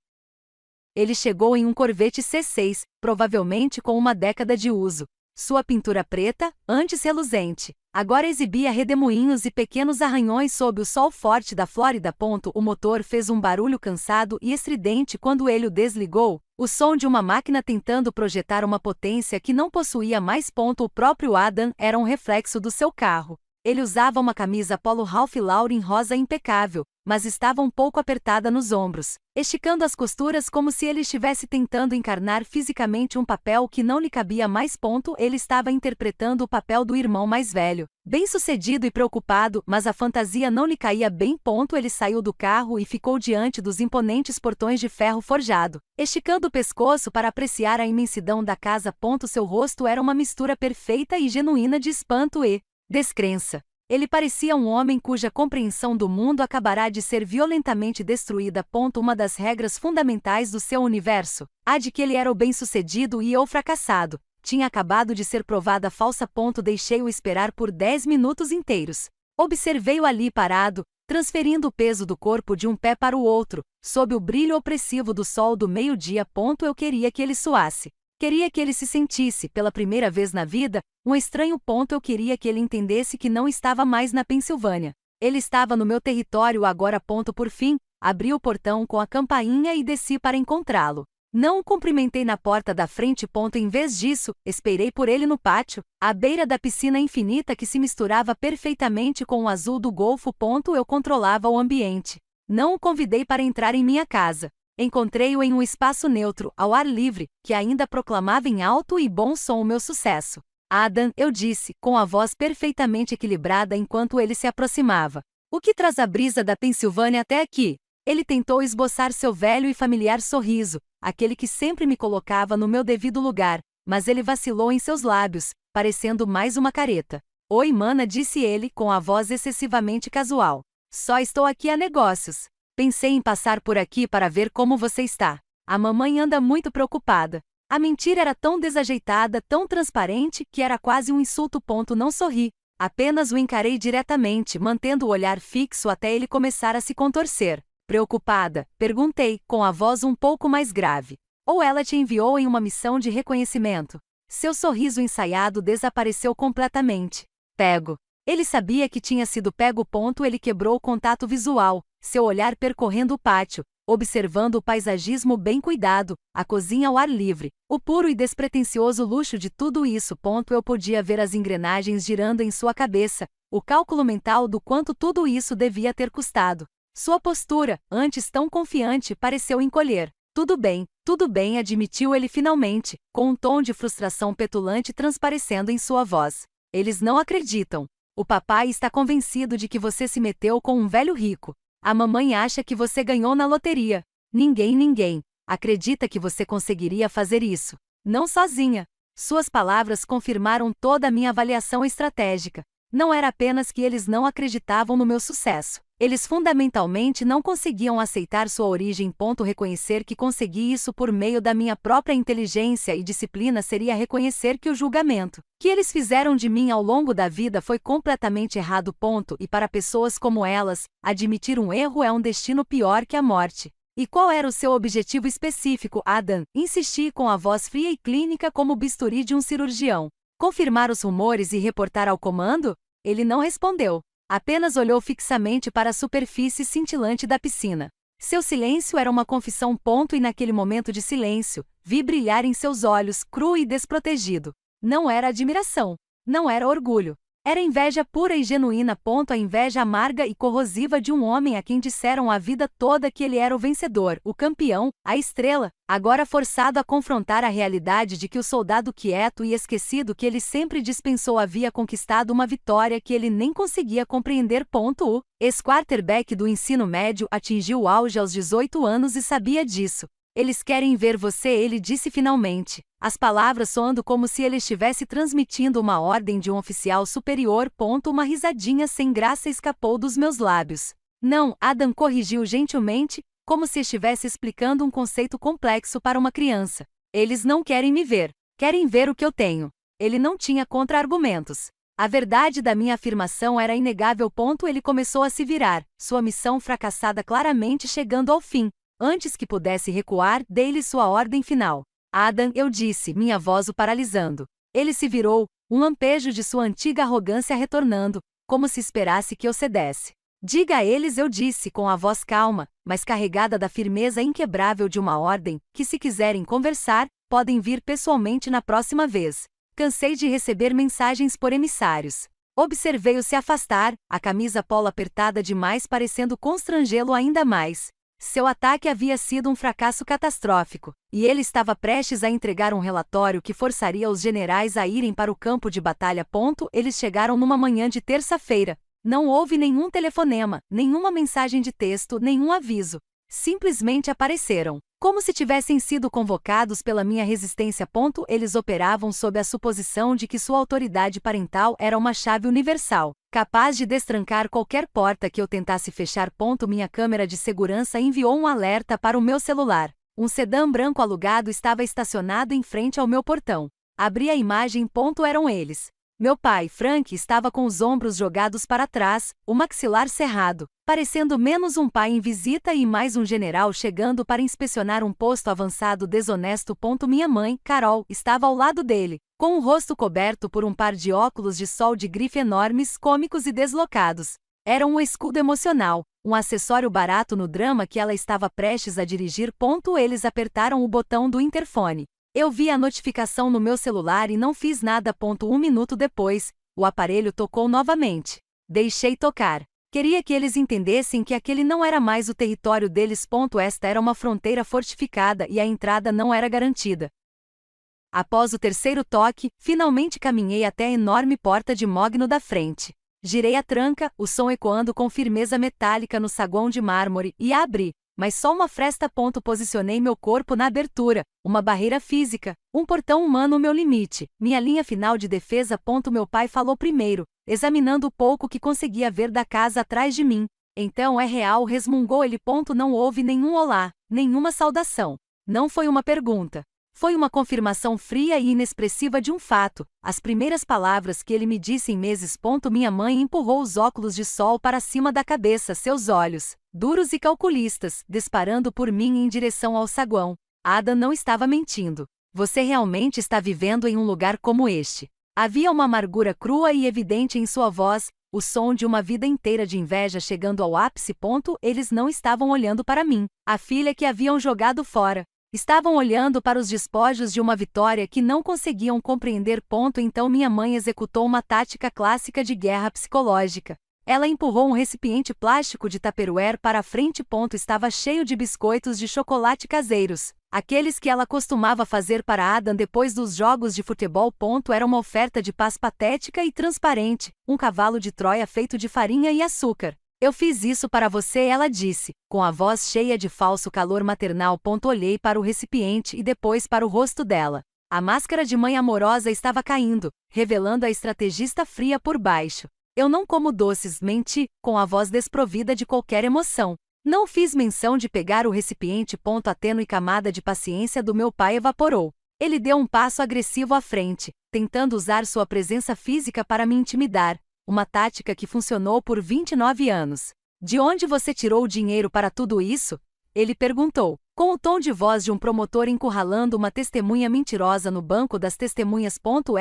Ele chegou em um Corvette C6, provavelmente com uma década de uso. Sua pintura preta, antes reluzente, agora exibia redemoinhos e pequenos arranhões sob o sol forte da Flórida. O motor fez um barulho cansado e estridente quando ele o desligou, o som de uma máquina tentando projetar uma potência que não possuía mais. O próprio Adam era um reflexo do seu carro. Ele usava uma camisa polo Ralph Lauren rosa impecável, mas estava um pouco apertada nos ombros, esticando as costuras como se ele estivesse tentando encarnar fisicamente um papel que não lhe cabia mais. Ele estava interpretando o papel do irmão mais velho, bem-sucedido e preocupado, mas a fantasia não lhe caía bem. Ele saiu do carro e ficou diante dos imponentes portões de ferro forjado, esticando o pescoço para apreciar a imensidão da casa. Seu rosto era uma mistura perfeita e genuína de espanto e descrença. Ele parecia um homem cuja compreensão do mundo acabará de ser violentamente destruída. Uma das regras fundamentais do seu universo, a de que ele era o bem-sucedido e eu fracassado, tinha acabado de ser provada falsa. Deixei-o esperar por 10 minutos inteiros. Observei-o ali parado, transferindo o peso do corpo de um pé para o outro, sob o brilho opressivo do sol do meio-dia. Eu queria que ele suasse. Queria que ele se sentisse, pela primeira vez na vida, um estranho. Eu queria que ele entendesse que não estava mais na Pensilvânia. Ele estava no meu território agora. Por fim, abri o portão com a campainha e desci para encontrá-lo. Não o cumprimentei na porta da frente. Em vez disso, esperei por ele no pátio, à beira da piscina infinita que se misturava perfeitamente com o azul do Golfo. Eu controlava o ambiente. Não o convidei para entrar em minha casa. Encontrei-o em um espaço neutro, ao ar livre, que ainda proclamava em alto e bom som o meu sucesso. Adam, eu disse, com a voz perfeitamente equilibrada enquanto ele se aproximava. O que traz a brisa da Pensilvânia até aqui? Ele tentou esboçar seu velho e familiar sorriso, aquele que sempre me colocava no meu devido lugar, mas ele vacilou em seus lábios, parecendo mais uma careta. Oi, mana, disse ele, com a voz excessivamente casual. Só estou aqui a negócios. Pensei em passar por aqui para ver como você está. A mamãe anda muito preocupada. A mentira era tão desajeitada, tão transparente, que era quase um insulto. Não sorri. Apenas o encarei diretamente, mantendo o olhar fixo até ele começar a se contorcer. Preocupada? Perguntei, com a voz um pouco mais grave. Ou ela te enviou em uma missão de reconhecimento? Seu sorriso ensaiado desapareceu completamente. Pego. Ele sabia que tinha sido pego. Ele quebrou o contato visual, seu olhar percorrendo o pátio, observando o paisagismo bem cuidado, a cozinha ao ar livre, o puro e despretensioso luxo de tudo isso. Eu podia ver as engrenagens girando em sua cabeça, o cálculo mental do quanto tudo isso devia ter custado. Sua postura, antes tão confiante, pareceu encolher. Tudo bem, admitiu ele finalmente, com um tom de frustração petulante transparecendo em sua voz. Eles não acreditam. O papai está convencido de que você se meteu com um velho rico. A mamãe acha que você ganhou na loteria. Ninguém acredita que você conseguiria fazer isso. Não sozinha. Suas palavras confirmaram toda a minha avaliação estratégica. Não era apenas que eles não acreditavam no meu sucesso. Eles fundamentalmente não conseguiam aceitar sua origem. Reconhecer que consegui isso por meio da minha própria inteligência e disciplina seria reconhecer que o julgamento que eles fizeram de mim ao longo da vida foi completamente errado. E para pessoas como elas, admitir um erro é um destino pior que a morte. E qual era o seu objetivo específico, Adam? Insisti com a voz fria e clínica como o bisturi de um cirurgião. Confirmar os rumores e reportar ao comando? Ele não respondeu. Apenas olhou fixamente para a superfície cintilante da piscina. Seu silêncio era uma confissão. E naquele momento de silêncio, vi brilhar em seus olhos, cru e desprotegido. Não era admiração. Não era orgulho. Era inveja pura e genuína. A inveja amarga e corrosiva de um homem a quem disseram a vida toda que ele era o vencedor, o campeão, a estrela, agora forçado a confrontar a realidade de que o soldado quieto e esquecido que ele sempre dispensou havia conquistado uma vitória que ele nem conseguia compreender. O ex-quarterback do ensino médio atingiu o auge aos 18 anos e sabia disso. Eles querem ver você, ele disse finalmente. As palavras soando como se ele estivesse transmitindo uma ordem de um oficial superior. Uma risadinha sem graça escapou dos meus lábios. Não, Adam corrigiu gentilmente, como se estivesse explicando um conceito complexo para uma criança. Eles não querem me ver. Querem ver o que eu tenho. Ele não tinha contra-argumentos. A verdade da minha afirmação era inegável. Ele começou a se virar, sua missão fracassada claramente chegando ao fim. Antes que pudesse recuar, dei-lhe sua ordem final. Adam, eu disse, minha voz o paralisando. Ele se virou, um lampejo de sua antiga arrogância retornando, como se esperasse que eu cedesse. Diga a eles, eu disse com a voz calma, mas carregada da firmeza inquebrável de uma ordem, que se quiserem conversar, podem vir pessoalmente na próxima vez. Cansei de receber mensagens por emissários. Observei-o se afastar, a camisa polo apertada demais parecendo constrangê-lo ainda mais. Seu ataque havia sido um fracasso catastrófico, e ele estava prestes a entregar um relatório que forçaria os generais a irem para o campo de batalha. Eles chegaram numa manhã de terça-feira. Não houve nenhum telefonema, nenhuma mensagem de texto, nenhum aviso. Simplesmente apareceram. Como se tivessem sido convocados pela minha resistência. Eles operavam sob a suposição de que sua autoridade parental era uma chave universal, capaz de destrancar qualquer porta que eu tentasse fechar. Minha câmera de segurança enviou um alerta para o meu celular. Um sedã branco alugado estava estacionado em frente ao meu portão. Abri a imagem. Eram eles. Meu pai, Frank, estava com os ombros jogados para trás, o maxilar cerrado, parecendo menos um pai em visita e mais um general chegando para inspecionar um posto avançado desonesto. Minha mãe, Carol, estava ao lado dele, com o rosto coberto por um par de óculos de sol de grife enormes, cômicos e deslocados. Era um escudo emocional, um acessório barato no drama que ela estava prestes a dirigir. Eles apertaram o botão do interfone. Eu vi a notificação no meu celular e não fiz nada. Um minuto depois, o aparelho tocou novamente. Deixei tocar. Queria que eles entendessem que aquele não era mais o território deles. Esta era uma fronteira fortificada e a entrada não era garantida. Após o terceiro toque, finalmente caminhei até a enorme porta de mogno da frente. Girei a tranca, o som ecoando com firmeza metálica no saguão de mármore, e a abri. Mas só uma fresta. Posicionei meu corpo na abertura, uma barreira física, um portão humano. Meu limite, minha linha final de defesa. Meu pai falou primeiro, examinando o pouco que conseguia ver da casa atrás de mim. Então é real, resmungou ele. Não houve nenhum olá, nenhuma saudação. Não foi uma pergunta. Foi uma confirmação fria e inexpressiva de um fato, as primeiras palavras que ele me disse em meses. Minha mãe empurrou os óculos de sol para cima da cabeça, seus olhos, duros e calculistas, disparando por mim em direção ao saguão. Adam não estava mentindo. Você realmente está vivendo em um lugar como este. Havia uma amargura crua e evidente em sua voz, o som de uma vida inteira de inveja chegando ao ápice. Eles não estavam olhando para mim, a filha que haviam jogado fora. Estavam olhando para os despojos de uma vitória que não conseguiam compreender. Então minha mãe executou uma tática clássica de guerra psicológica. Ela empurrou um recipiente plástico de Tupperware para a frente. Estava cheio de biscoitos de chocolate caseiros. Aqueles que ela costumava fazer para Adam depois dos jogos de futebol. Era uma oferta de paz patética e transparente, um cavalo de Troia feito de farinha e açúcar. Eu fiz isso para você, ela disse, com a voz cheia de falso calor maternal. Olhei para o recipiente e depois para o rosto dela. A máscara de mãe amorosa estava caindo, revelando a estrategista fria por baixo. Eu não como doces, menti, com a voz desprovida de qualquer emoção. Não fiz menção de pegar o recipiente. A tênue camada de paciência do meu pai evaporou. Ele deu um passo agressivo à frente, tentando usar sua presença física para me intimidar, uma tática que funcionou por 29 anos. De onde você tirou o dinheiro para tudo isso? Ele perguntou, com o tom de voz de um promotor encurralando uma testemunha mentirosa no banco das testemunhas.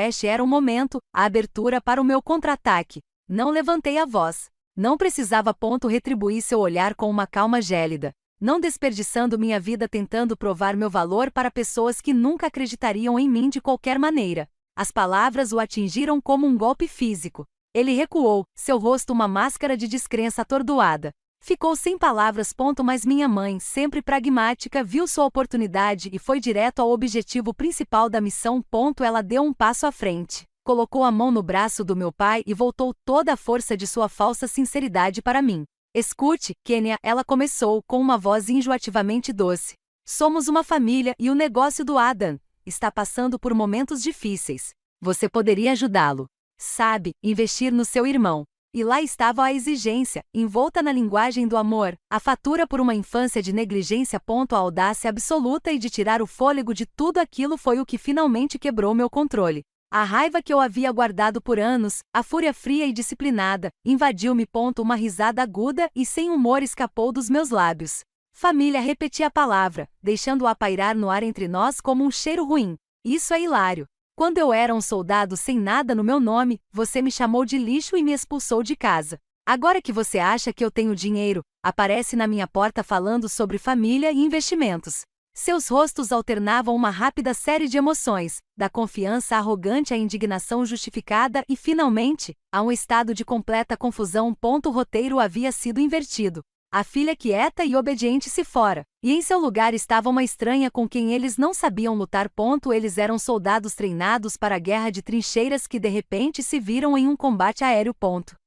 Este era o momento, a abertura para o meu contra-ataque. Não levantei a voz. Não precisava. Retribuí seu olhar com uma calma gélida, não desperdiçando minha vida tentando provar meu valor para pessoas que nunca acreditariam em mim de qualquer maneira. As palavras o atingiram como um golpe físico. Ele recuou, seu rosto uma máscara de descrença atordoada. Ficou sem palavras. Mas minha mãe, sempre pragmática, viu sua oportunidade e foi direto ao objetivo principal da missão. Ela deu um passo à frente. Colocou a mão no braço do meu pai e voltou toda a força de sua falsa sinceridade para mim. Escute, Kênia, ela começou com uma voz enjoativamente doce. Somos uma família e o negócio do Adam está passando por momentos difíceis. Você poderia ajudá-lo. Sabe, investir no seu irmão. E lá estava a exigência, envolta na linguagem do amor, a fatura por uma infância de negligência. A audácia absoluta e de tirar o fôlego de tudo aquilo foi o que finalmente quebrou meu controle. A raiva que eu havia guardado por anos, a fúria fria e disciplinada, invadiu-me. Uma risada aguda e sem humor escapou dos meus lábios. Família, repeti a palavra, deixando-a pairar no ar entre nós como um cheiro ruim. Isso é hilário. Quando eu era um soldado sem nada no meu nome, você me chamou de lixo e me expulsou de casa. Agora que você acha que eu tenho dinheiro, aparece na minha porta falando sobre família e investimentos. Seus rostos alternavam uma rápida série de emoções, da confiança arrogante à indignação justificada e, finalmente, a um estado de completa confusão. O roteiro havia sido invertido. A filha quieta e obediente se fora, e em seu lugar estava uma estranha com quem eles não sabiam lutar. Eles eram soldados treinados para a guerra de trincheiras que de repente se viram em um combate aéreo.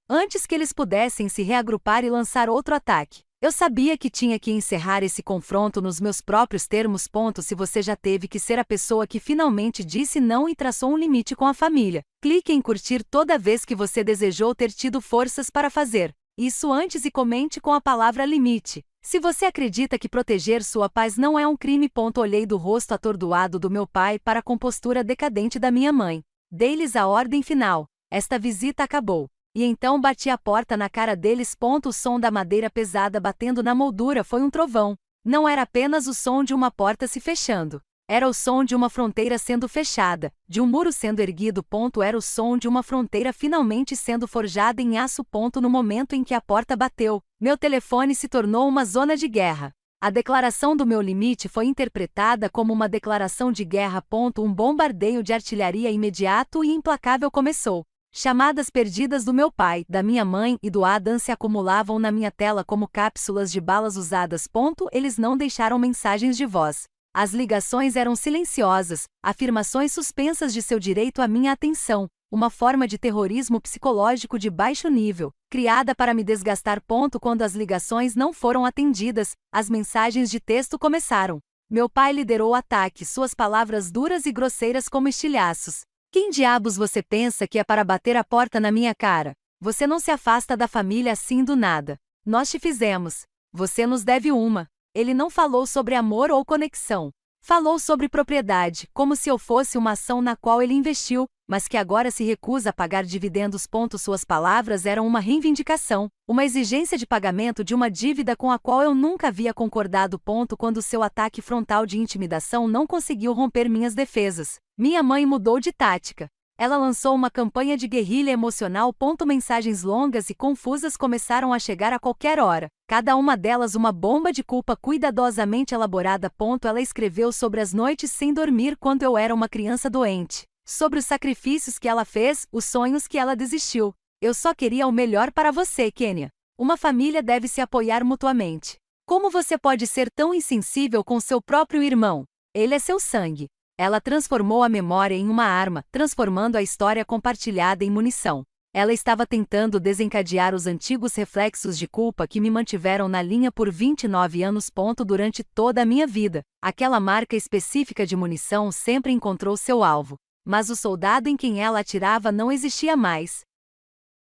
Antes que eles pudessem se reagrupar e lançar outro ataque. Eu sabia que tinha que encerrar esse confronto nos meus próprios termos. Se você já teve que ser a pessoa que finalmente disse não e traçou um limite com a família, clique em curtir toda vez que você desejou ter tido forças para fazer isso antes e comente com a palavra limite. Se você acredita que proteger sua paz não é um crime. Olhei do rosto atordoado do meu pai para a compostura decadente da minha mãe. Dei-lhes a ordem final. Esta visita acabou. E então bati a porta na cara deles. O som da madeira pesada batendo na moldura foi um trovão. Não era apenas o som de uma porta se fechando. Era o som de uma fronteira sendo fechada, de um muro sendo erguido. Era o som de uma fronteira finalmente sendo forjada em aço. No momento em que a porta bateu, meu telefone se tornou uma zona de guerra. A declaração do meu limite foi interpretada como uma declaração de guerra. Um bombardeio de artilharia imediato e implacável começou. Chamadas perdidas do meu pai, da minha mãe e do Adam se acumulavam na minha tela como cápsulas de balas usadas. Eles não deixaram mensagens de voz. As ligações eram silenciosas, afirmações suspensas de seu direito à minha atenção, uma forma de terrorismo psicológico de baixo nível, criada para me desgastar. Quando as ligações não foram atendidas, as mensagens de texto começaram. Meu pai liderou o ataque, suas palavras duras e grosseiras como estilhaços. Quem diabos você pensa que é para bater a porta na minha cara? Você não se afasta da família assim do nada. Nós te fizemos. Você nos deve uma. Ele não falou sobre amor ou conexão. Falou sobre propriedade, como se eu fosse uma ação na qual ele investiu, mas que agora se recusa a pagar dividendos. Suas palavras eram uma reivindicação, uma exigência de pagamento de uma dívida com a qual eu nunca havia concordado. Quando seu ataque frontal de intimidação não conseguiu romper minhas defesas, minha mãe mudou de tática. Ela lançou uma campanha de guerrilha emocional. Mensagens longas e confusas começaram a chegar a qualquer hora, cada uma delas uma bomba de culpa cuidadosamente elaborada. Ela escreveu sobre as noites sem dormir quando eu era uma criança doente, sobre os sacrifícios que ela fez, os sonhos que ela desistiu. Eu só queria o melhor para você, Kênia. Uma família deve se apoiar mutuamente. Como você pode ser tão insensível com seu próprio irmão? Ele é seu sangue. Ela transformou a memória em uma arma, transformando a história compartilhada em munição. Ela estava tentando desencadear os antigos reflexos de culpa que me mantiveram na linha por 29 anos. Durante toda a minha vida, aquela marca específica de munição sempre encontrou seu alvo. Mas o soldado em quem ela atirava não existia mais.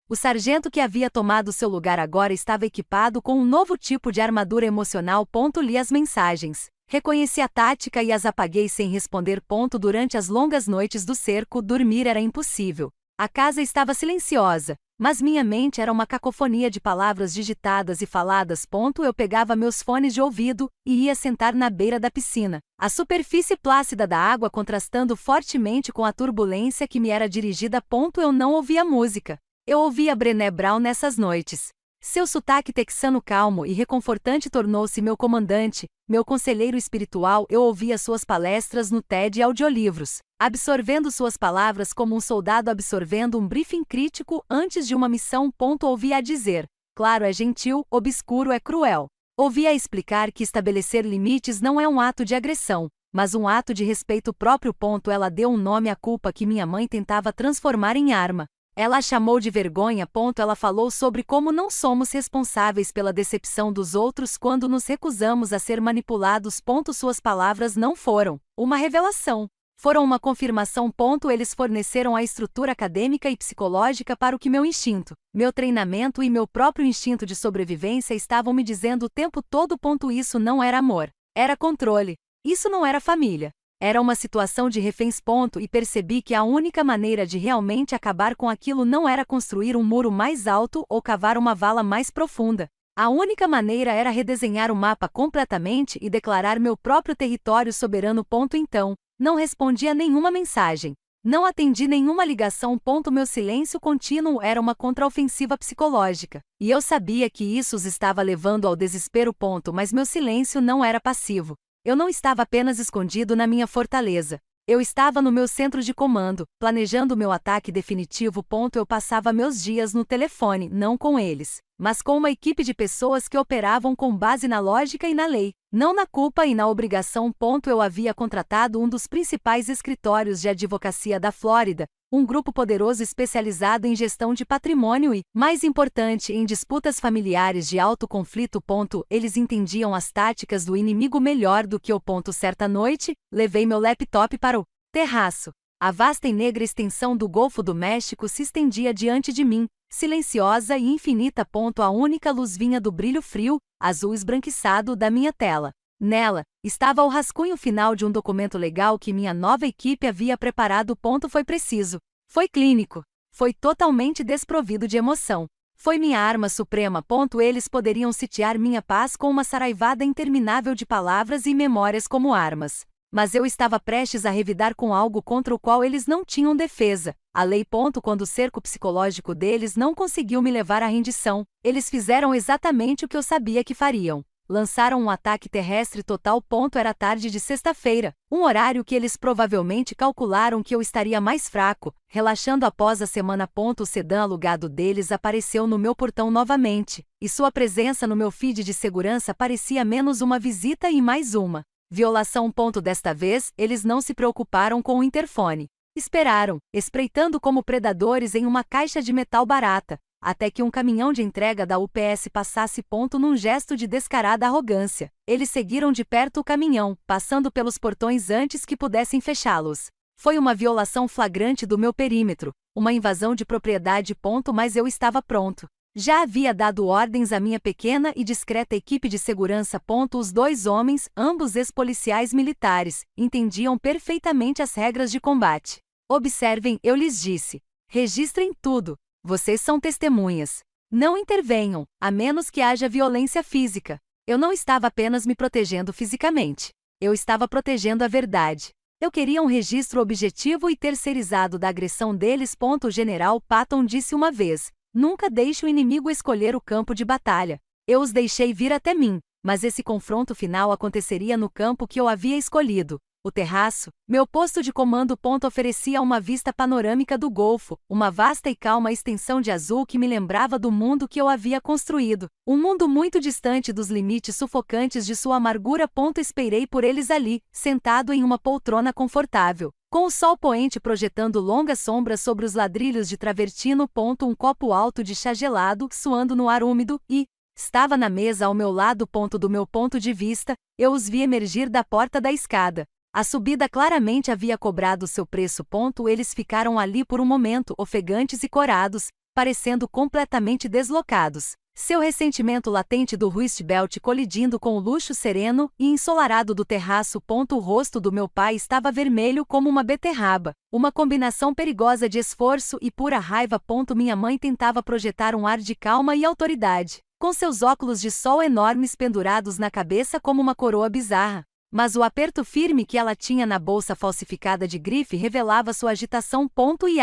O sargento que havia tomado seu lugar agora estava equipado com um novo tipo de armadura emocional. Li as mensagens. Reconheci a tática e as apaguei sem responder. Durante as longas noites do cerco, dormir era impossível. A casa estava silenciosa, mas minha mente era uma cacofonia de palavras digitadas e faladas. Eu pegava meus fones de ouvido e ia sentar na beira da piscina, a superfície plácida da água contrastando fortemente com a turbulência que me era dirigida. Eu não ouvia música. Eu ouvia Brené Brown nessas noites. Seu sotaque texano calmo e reconfortante tornou-se meu comandante, meu conselheiro espiritual. Eu ouvia suas palestras no TED e audiolivros, absorvendo suas palavras como um soldado absorvendo um briefing crítico antes de uma missão. Ouvia-a dizer: claro é gentil, obscuro é cruel. Ouvia-a explicar que estabelecer limites não é um ato de agressão, mas um ato de respeito próprio. Ela deu um nome à culpa que minha mãe tentava transformar em arma. Ela a chamou de vergonha. Ela falou sobre como não somos responsáveis pela decepção dos outros quando nos recusamos a ser manipulados. Suas palavras não foram uma revelação, foram uma confirmação. Eles forneceram a estrutura acadêmica e psicológica para o que meu instinto, meu treinamento e meu próprio instinto de sobrevivência estavam me dizendo o tempo todo. Isso não era amor, era controle. Isso não era família. Era uma situação de reféns. E percebi que a única maneira de realmente acabar com aquilo não era construir um muro mais alto ou cavar uma vala mais profunda. A única maneira era redesenhar o mapa completamente e declarar meu próprio território soberano. Então, não respondi a nenhuma mensagem. Não atendi nenhuma ligação. Meu silêncio contínuo era uma contraofensiva psicológica. E eu sabia que isso os estava levando ao desespero. Mas meu silêncio não era passivo. Eu não estava apenas escondido na minha fortaleza. Eu estava no meu centro de comando, planejando meu ataque definitivo. Eu passava meus dias no telefone, não com eles, mas com uma equipe de pessoas que operavam com base na lógica e na lei, não na culpa e na obrigação. Eu havia contratado um dos principais escritórios de advocacia da Flórida, um grupo poderoso especializado em gestão de patrimônio e, mais importante, em disputas familiares de alto conflito. Eles entendiam as táticas do inimigo melhor do que eu. Certa noite, levei meu laptop para o terraço. A vasta e negra extensão do Golfo do México se estendia diante de mim, silenciosa e infinita. A única luz vinha do brilho frio, azul esbranquiçado da minha tela. Nela, estava o rascunho final de um documento legal que minha nova equipe havia preparado. Foi preciso. Foi clínico. Foi totalmente desprovido de emoção. Foi minha arma suprema. Eles poderiam sitiar minha paz com uma saraivada interminável de palavras e memórias como armas. Mas eu estava prestes a revidar com algo contra o qual eles não tinham defesa. A lei. Quando o cerco psicológico deles não conseguiu me levar à rendição, eles fizeram exatamente o que eu sabia que fariam. Lançaram um ataque terrestre total. Era tarde de sexta-feira, um horário que eles provavelmente calcularam que eu estaria mais fraco, relaxando após a semana. O sedã alugado deles apareceu no meu portão novamente, e sua presença no meu feed de segurança parecia menos uma visita e mais uma violação. Desta vez, eles não se preocuparam com o interfone. Esperaram, espreitando como predadores em uma caixa de metal barata, até que um caminhão de entrega da UPS passasse. Num gesto de descarada arrogância, eles seguiram de perto o caminhão, passando pelos portões antes que pudessem fechá-los. Foi uma violação flagrante do meu perímetro, uma invasão de propriedade. Mas eu estava pronto. Já havia dado ordens à minha pequena e discreta equipe de segurança. Os dois homens, ambos ex-policiais militares, entendiam perfeitamente as regras de combate. Observem, eu lhes disse. Registrem tudo. Vocês são testemunhas. Não intervenham, a menos que haja violência física. Eu não estava apenas me protegendo fisicamente. Eu estava protegendo a verdade. Eu queria um registro objetivo e terceirizado da agressão deles. O general Patton disse uma vez: nunca deixe o inimigo escolher o campo de batalha. Eu os deixei vir até mim, mas esse confronto final aconteceria no campo que eu havia escolhido. O terraço, meu posto de comando. Oferecia uma vista panorâmica do Golfo, uma vasta e calma extensão de azul que me lembrava do mundo que eu havia construído. Um mundo muito distante dos limites sufocantes de sua amargura. Esperei por eles ali, sentado em uma poltrona confortável, com o sol poente projetando longas sombras sobre os ladrilhos de travertino. Um copo alto de chá gelado suando no ar úmido e estava na mesa ao meu lado. Do meu ponto de vista, eu os vi emergir da porta da escada. A subida claramente havia cobrado seu preço. Eles ficaram ali por um momento, ofegantes e corados, parecendo completamente deslocados. Seu ressentimento latente do Rust Belt colidindo com o luxo sereno e ensolarado do terraço. O rosto do meu pai estava vermelho como uma beterraba, uma combinação perigosa de esforço e pura raiva. Minha mãe tentava projetar um ar de calma e autoridade, com seus óculos de sol enormes pendurados na cabeça como uma coroa bizarra. Mas o aperto firme que ela tinha na bolsa falsificada de grife revelava sua agitação. E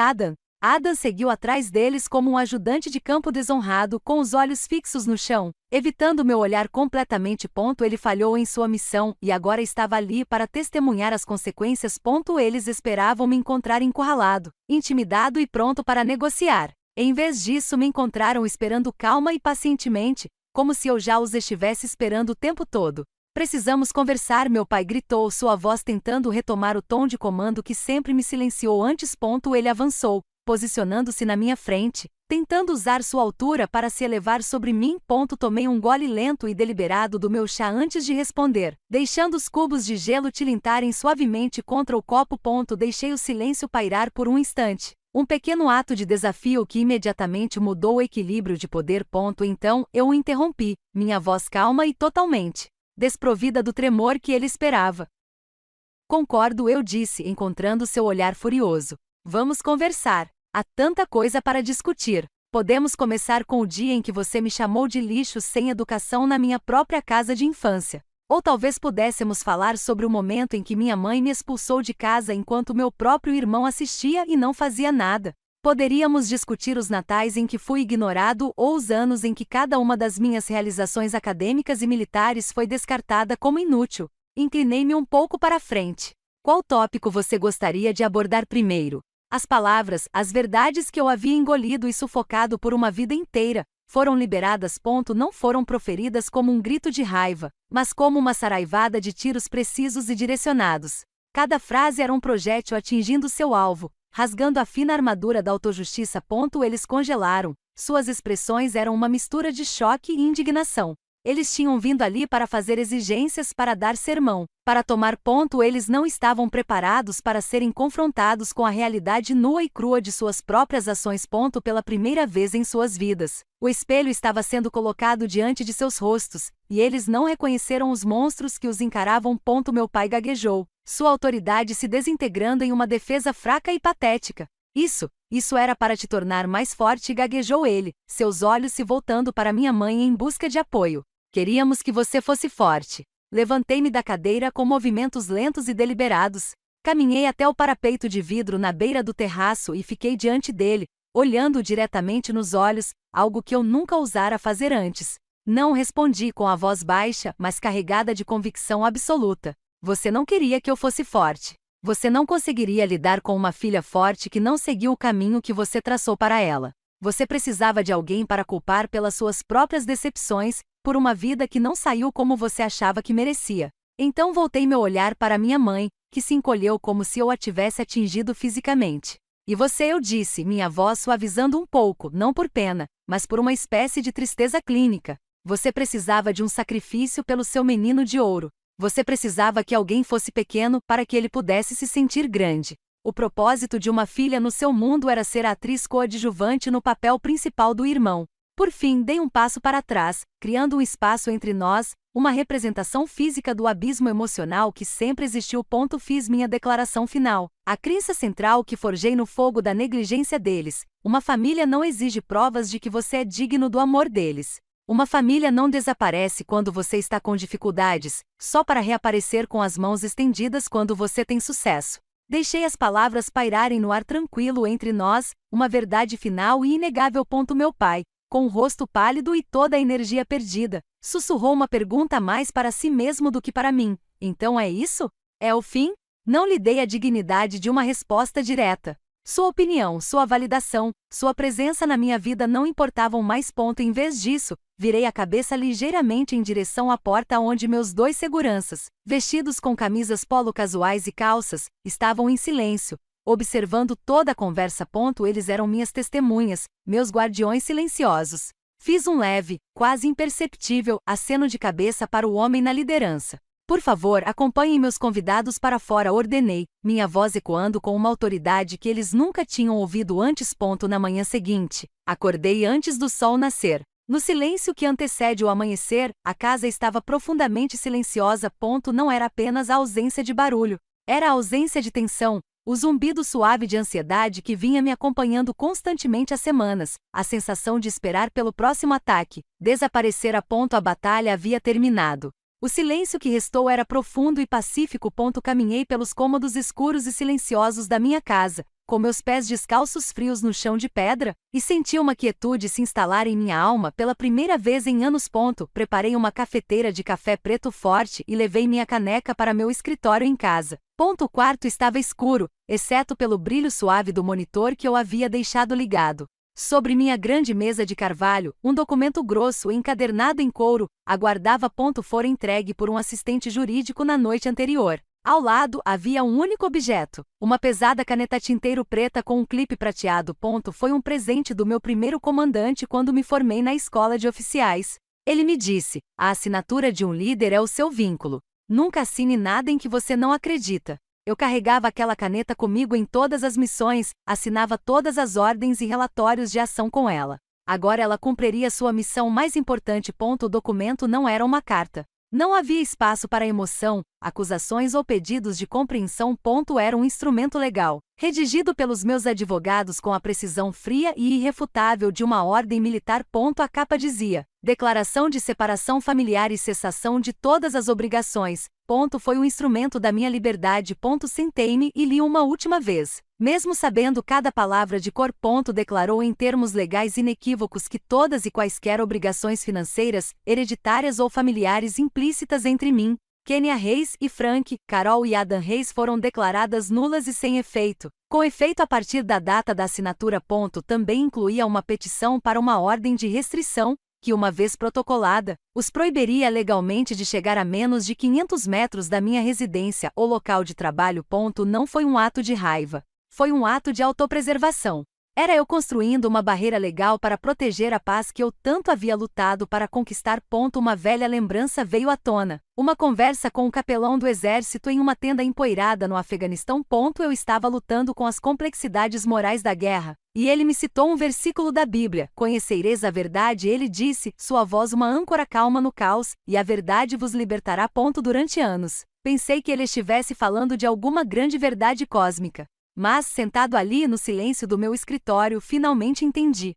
Adam seguiu atrás deles como um ajudante de campo desonrado, com os olhos fixos no chão, evitando meu olhar completamente. Ele falhou em sua missão e agora estava ali para testemunhar as consequências. Eles esperavam me encontrar encurralado, intimidado e pronto para negociar. Em vez disso, me encontraram esperando calma e pacientemente, como se eu já os estivesse esperando o tempo todo. Precisamos conversar, meu pai gritou, sua voz tentando retomar o tom de comando que sempre me silenciou antes. Ele avançou, posicionando-se na minha frente, tentando usar sua altura para se elevar sobre mim. Tomei um gole lento e deliberado do meu chá antes de responder, deixando os cubos de gelo tilintarem suavemente contra o copo. Deixei o silêncio pairar por um instante. Um pequeno ato de desafio que imediatamente mudou o equilíbrio de poder. Então, eu o interrompi, minha voz calma e totalmente desprovida do tremor que ele esperava. Concordo, eu disse, encontrando seu olhar furioso. Vamos conversar. Há tanta coisa para discutir. Podemos começar com o dia em que você me chamou de lixo sem educação na minha própria casa de infância. Ou talvez pudéssemos falar sobre o momento em que minha mãe me expulsou de casa enquanto meu próprio irmão assistia e não fazia nada. Poderíamos discutir os natais em que fui ignorado ou os anos em que cada uma das minhas realizações acadêmicas e militares foi descartada como inútil. Inclinei-me um pouco para a frente. Qual tópico você gostaria de abordar primeiro? As palavras, as verdades que eu havia engolido e sufocado por uma vida inteira, foram liberadas. Não foram proferidas como um grito de raiva, mas como uma saraivada de tiros precisos e direcionados. Cada frase era um projétil atingindo seu alvo, rasgando a fina armadura da autojustiça. Eles congelaram. Suas expressões eram uma mistura de choque e indignação. Eles tinham vindo ali para fazer exigências, para dar sermão, para tomar. Eles não estavam preparados para serem confrontados com a realidade nua e crua de suas próprias ações. Pela primeira vez em suas vidas, o espelho estava sendo colocado diante de seus rostos, e eles não reconheceram os monstros que os encaravam. Meu pai gaguejou, sua autoridade se desintegrando em uma defesa fraca e patética. Isso era para te tornar mais forte, gaguejou ele, seus olhos se voltando para minha mãe em busca de apoio. Queríamos que você fosse forte. Levantei-me da cadeira com movimentos lentos e deliberados. Caminhei até o parapeito de vidro na beira do terraço e fiquei diante dele, olhando-o diretamente nos olhos, algo que eu nunca ousara fazer antes. Não respondi com a voz baixa, mas carregada de convicção absoluta. Você não queria que eu fosse forte. Você não conseguiria lidar com uma filha forte que não seguiu o caminho que você traçou para ela. Você precisava de alguém para culpar pelas suas próprias decepções, por uma vida que não saiu como você achava que merecia. Então voltei meu olhar para minha mãe, que se encolheu como se eu a tivesse atingido fisicamente. E você, eu disse, minha voz suavizando um pouco, não por pena, mas por uma espécie de tristeza clínica. Você precisava de um sacrifício pelo seu menino de ouro. Você precisava que alguém fosse pequeno para que ele pudesse se sentir grande. O propósito de uma filha no seu mundo era ser a atriz coadjuvante no papel principal do irmão. Por fim, dei um passo para trás, criando um espaço entre nós, uma representação física do abismo emocional que sempre existiu. Fiz minha declaração final. A crença central que forjei no fogo da negligência deles. Uma família não exige provas de que você é digno do amor deles. Uma família não desaparece quando você está com dificuldades, só para reaparecer com as mãos estendidas quando você tem sucesso. Deixei as palavras pairarem no ar tranquilo entre nós, uma verdade final e inegável. Meu pai, com o rosto pálido e toda a energia perdida, sussurrou uma pergunta mais para si mesmo do que para mim. Então é isso? É o fim? Não lhe dei a dignidade de uma resposta direta. Sua opinião, sua validação, sua presença na minha vida não importavam mais. Em vez disso, virei a cabeça ligeiramente em direção à porta onde meus dois seguranças, vestidos com camisas polo casuais e calças, estavam em silêncio, observando toda a conversa. Eles eram minhas testemunhas, meus guardiões silenciosos. Fiz um leve, quase imperceptível, aceno de cabeça para o homem na liderança. Por favor, acompanhem meus convidados para fora, ordenei, minha voz ecoando com uma autoridade que eles nunca tinham ouvido antes. Na manhã seguinte, acordei antes do sol nascer. No silêncio que antecede o amanhecer, a casa estava profundamente silenciosa. Não era apenas a ausência de barulho, era a ausência de tensão, o zumbido suave de ansiedade que vinha me acompanhando constantemente há semanas, a sensação de esperar pelo próximo ataque, desaparecera. A batalha havia terminado. O silêncio que restou era profundo e pacífico. Caminhei pelos cômodos escuros e silenciosos da minha casa, com meus pés descalços frios no chão de pedra, e senti uma quietude se instalar em minha alma pela primeira vez em anos. Preparei uma cafeteira de café preto forte e levei minha caneca para meu escritório em casa. O quarto estava escuro, exceto pelo brilho suave do monitor que eu havia deixado ligado. Sobre minha grande mesa de carvalho, um documento grosso encadernado em couro aguardava. Fora entregue por um assistente jurídico na noite anterior. Ao lado havia um único objeto, uma pesada caneta tinteiro preta com um clipe prateado. Foi um presente do meu primeiro comandante quando me formei na escola de oficiais. Ele me disse: a assinatura de um líder é o seu vínculo. Nunca assine nada em que você não acredita. Eu carregava aquela caneta comigo em todas as missões, assinava todas as ordens e relatórios de ação com ela. Agora ela cumpriria sua missão mais importante. O documento não era uma carta. Não havia espaço para emoção, acusações ou pedidos de compreensão. Era um instrumento legal, redigido pelos meus advogados com a precisão fria e irrefutável de uma ordem militar. A capa dizia: Declaração de separação familiar e cessação de todas as obrigações. Foi um instrumento da minha liberdade. Sentei-me e li uma última vez. Mesmo sabendo cada palavra de cor. Declarou em termos legais inequívocos que todas e quaisquer obrigações financeiras, hereditárias ou familiares implícitas entre mim, Kenya Reis e Frank, Carol e Adam Reis foram declaradas nulas e sem efeito. Com efeito a partir da data da assinatura. Também incluía uma petição para uma ordem de restrição, que uma vez protocolada, os proibiria legalmente de chegar a menos de 500 metros da minha residência ou local de trabalho. Não foi um ato de raiva. Foi um ato de autopreservação. Era eu construindo uma barreira legal para proteger a paz que eu tanto havia lutado para conquistar. Uma velha lembrança veio à tona. Uma conversa com o capelão do exército em uma tenda empoeirada no Afeganistão. Eu estava lutando com as complexidades morais da guerra, e ele me citou um versículo da Bíblia: Conhecereis a verdade, ele disse, sua voz uma âncora calma no caos, e a verdade vos libertará. Durante anos, pensei que ele estivesse falando de alguma grande verdade cósmica. Mas, sentado ali no silêncio do meu escritório, finalmente entendi.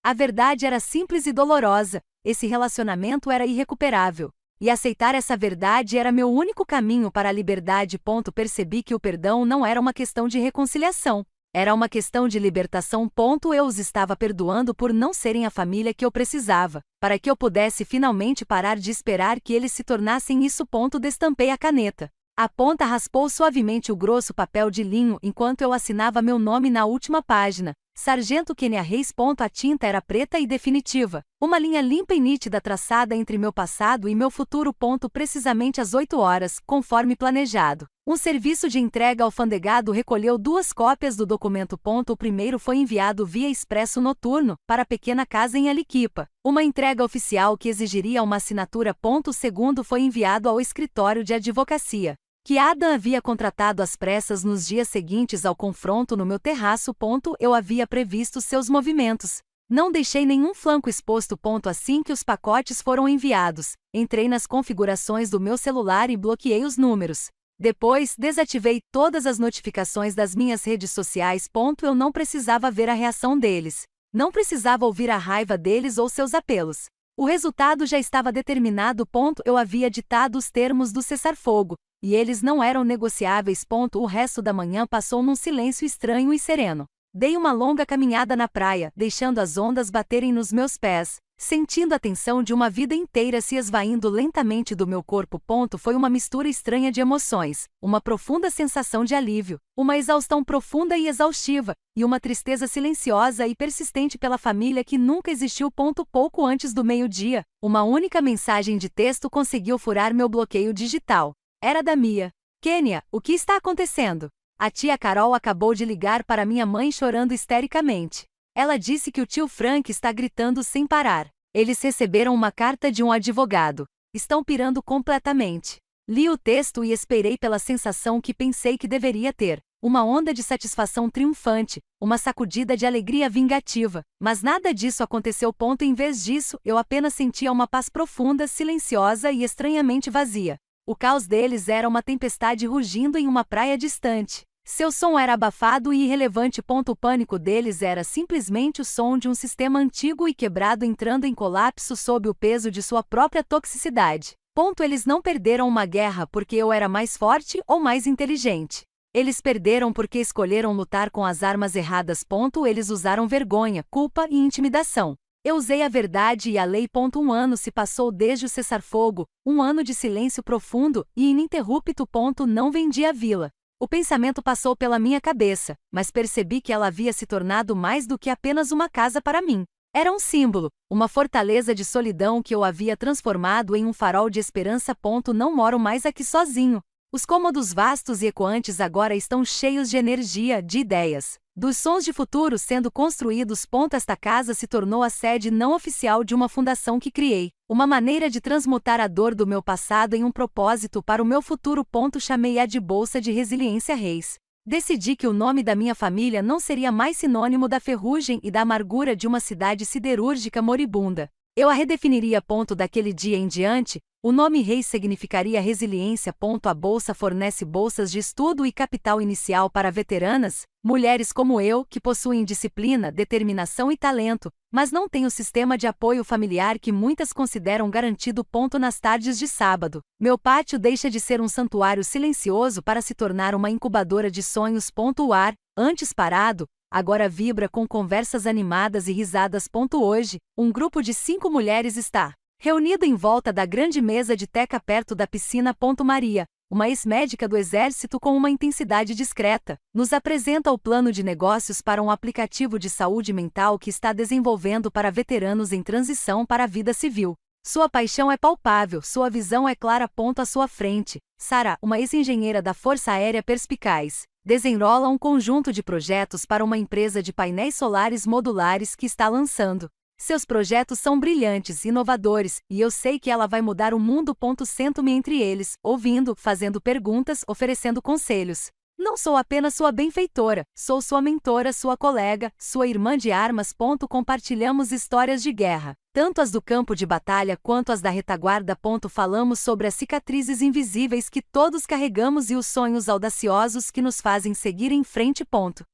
A verdade era simples e dolorosa, esse relacionamento era irrecuperável. E aceitar essa verdade era meu único caminho para a liberdade. Percebi que o perdão não era uma questão de reconciliação, era uma questão de libertação. Eu os estava perdoando por não serem a família que eu precisava, para que eu pudesse finalmente parar de esperar que eles se tornassem isso. Destampei a caneta. A ponta raspou suavemente o grosso papel de linho enquanto eu assinava meu nome na última página. Sargento Kenya Reis. A tinta era preta e definitiva. Uma linha limpa e nítida traçada entre meu passado e meu futuro. Precisamente às 8 horas, conforme planejado. Um serviço de entrega alfandegado recolheu 2 cópias do documento. O primeiro foi enviado via expresso noturno, para a pequena casa em Aliquipa. Uma entrega oficial que exigiria uma assinatura. O segundo foi enviado ao escritório de advocacia, que Adam havia contratado às pressas nos dias seguintes ao confronto no meu terraço. Eu havia previsto seus movimentos. Não deixei nenhum flanco exposto. Assim que os pacotes foram enviados, entrei nas configurações do meu celular e bloqueei os números. Depois, desativei todas as notificações das minhas redes sociais. Eu não precisava ver a reação deles. Não precisava ouvir a raiva deles ou seus apelos. O resultado já estava determinado. Eu havia ditado os termos do cessar-fogo, e eles não eram negociáveis. O resto da manhã passou num silêncio estranho e sereno. Dei uma longa caminhada na praia, deixando as ondas baterem nos meus pés. Sentindo a tensão de uma vida inteira se esvaindo lentamente do meu corpo. Foi uma mistura estranha de emoções, uma profunda sensação de alívio, uma exaustão profunda e exaustiva, e uma tristeza silenciosa e persistente pela família que nunca existiu. Pouco antes do meio-dia, uma única mensagem de texto conseguiu furar meu bloqueio digital. Era da Mia. Kênia, o que está acontecendo? A tia Carol acabou de ligar para minha mãe chorando histericamente. Ela disse que o tio Frank está gritando sem parar. Eles receberam uma carta de um advogado. Estão pirando completamente. Li o texto e esperei pela sensação que pensei que deveria ter. Uma onda de satisfação triunfante, uma sacudida de alegria vingativa. Mas nada disso aconteceu. Em vez disso, eu apenas sentia uma paz profunda, silenciosa e estranhamente vazia. O caos deles era uma tempestade rugindo em uma praia distante. Seu som era abafado e irrelevante. O pânico deles era simplesmente o som de um sistema antigo e quebrado entrando em colapso sob o peso de sua própria toxicidade. Eles não perderam uma guerra porque eu era mais forte ou mais inteligente. Eles perderam porque escolheram lutar com as armas erradas. Eles usaram vergonha, culpa e intimidação. Eu usei a verdade e a lei. Um ano se passou desde o cessar-fogo, um ano de silêncio profundo e ininterrupto. Não vendi a vila. O pensamento passou pela minha cabeça, mas percebi que ela havia se tornado mais do que apenas uma casa para mim. Era um símbolo, uma fortaleza de solidão que eu havia transformado em um farol de esperança. Não moro mais aqui sozinho. Os cômodos vastos e ecoantes agora estão cheios de energia, de ideias, dos sons de futuro sendo construídos. Esta casa se tornou a sede não oficial de uma fundação que criei, uma maneira de transmutar a dor do meu passado em um propósito para o meu futuro. Chamei-a de Bolsa de Resiliência Reis. Decidi que o nome da minha família não seria mais sinônimo da ferrugem e da amargura de uma cidade siderúrgica moribunda. Eu a redefiniria. Daquele dia em diante, o nome Reis significaria resiliência. A Bolsa fornece bolsas de estudo e capital inicial para veteranas, mulheres como eu, que possuem disciplina, determinação e talento, mas não têm o sistema de apoio familiar que muitas consideram garantido. Nas tardes de sábado, meu pátio deixa de ser um santuário silencioso para se tornar uma incubadora de sonhos. O ar, antes parado, agora vibra com conversas animadas e risadas. Hoje, um grupo de 5 mulheres está reunido em volta da grande mesa de teca perto da piscina. Maria, uma ex-médica do exército com uma intensidade discreta, nos apresenta o plano de negócios para um aplicativo de saúde mental que está desenvolvendo para veteranos em transição para a vida civil. Sua paixão é palpável, sua visão é clara. À sua frente, Sara, uma ex-engenheira da Força Aérea perspicaz, desenrola um conjunto de projetos para uma empresa de painéis solares modulares que está lançando. Seus projetos são brilhantes, inovadores, e eu sei que ela vai mudar o mundo. Sento-me entre eles, ouvindo, fazendo perguntas, oferecendo conselhos. Não sou apenas sua benfeitora, sou sua mentora, sua colega, sua irmã de armas. Compartilhamos histórias de guerra, tanto as do campo de batalha quanto as da retaguarda. Falamos sobre as cicatrizes invisíveis que todos carregamos e os sonhos audaciosos que nos fazem seguir em frente.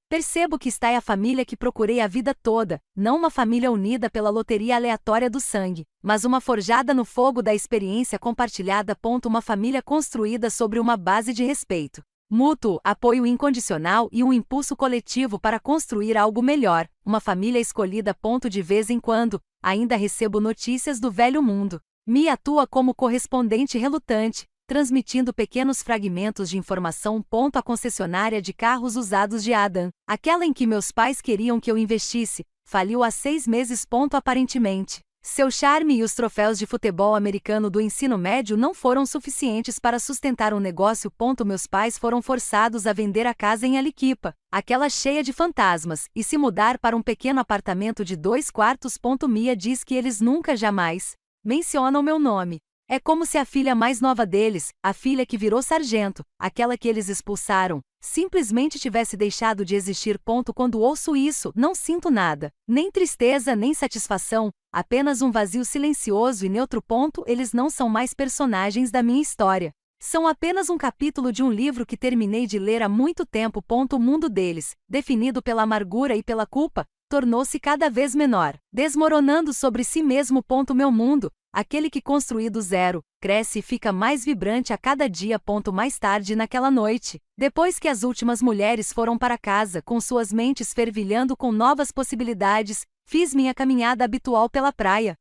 Percebo que está é a família que procurei a vida toda, não uma família unida pela loteria aleatória do sangue, mas uma forjada no fogo da experiência compartilhada. Uma família construída sobre uma base de respeito mútuo, apoio incondicional e um impulso coletivo para construir algo melhor, uma família escolhida. De vez em quando, ainda recebo notícias do velho mundo. Mia atua como correspondente relutante, transmitindo pequenos fragmentos de informação. A concessionária de carros usados de Adam, aquela em que meus pais queriam que eu investisse, faliu há 6 meses. Aparentemente, seu charme e os troféus de futebol americano do ensino médio não foram suficientes para sustentar um negócio. Meus pais foram forçados a vender a casa em Aliquipa, aquela cheia de fantasmas, e se mudar para um pequeno apartamento de 2 quartos. Mia diz que eles nunca jamais mencionam meu nome. É como se a filha mais nova deles, a filha que virou sargento, aquela que eles expulsaram, simplesmente tivesse deixado de existir. Quando ouço isso, não sinto nada, nem tristeza nem satisfação, apenas um vazio silencioso e neutro. Eles não são mais personagens da minha história. São apenas um capítulo de um livro que terminei de ler há muito tempo. O mundo deles, definido pela amargura e pela culpa, tornou-se cada vez menor, desmoronando sobre si mesmo. Meu mundo, aquele que construí do zero, cresce e fica mais vibrante a cada dia. Mais tarde naquela noite, depois que as últimas mulheres foram para casa com suas mentes fervilhando com novas possibilidades, fiz minha caminhada habitual pela praia.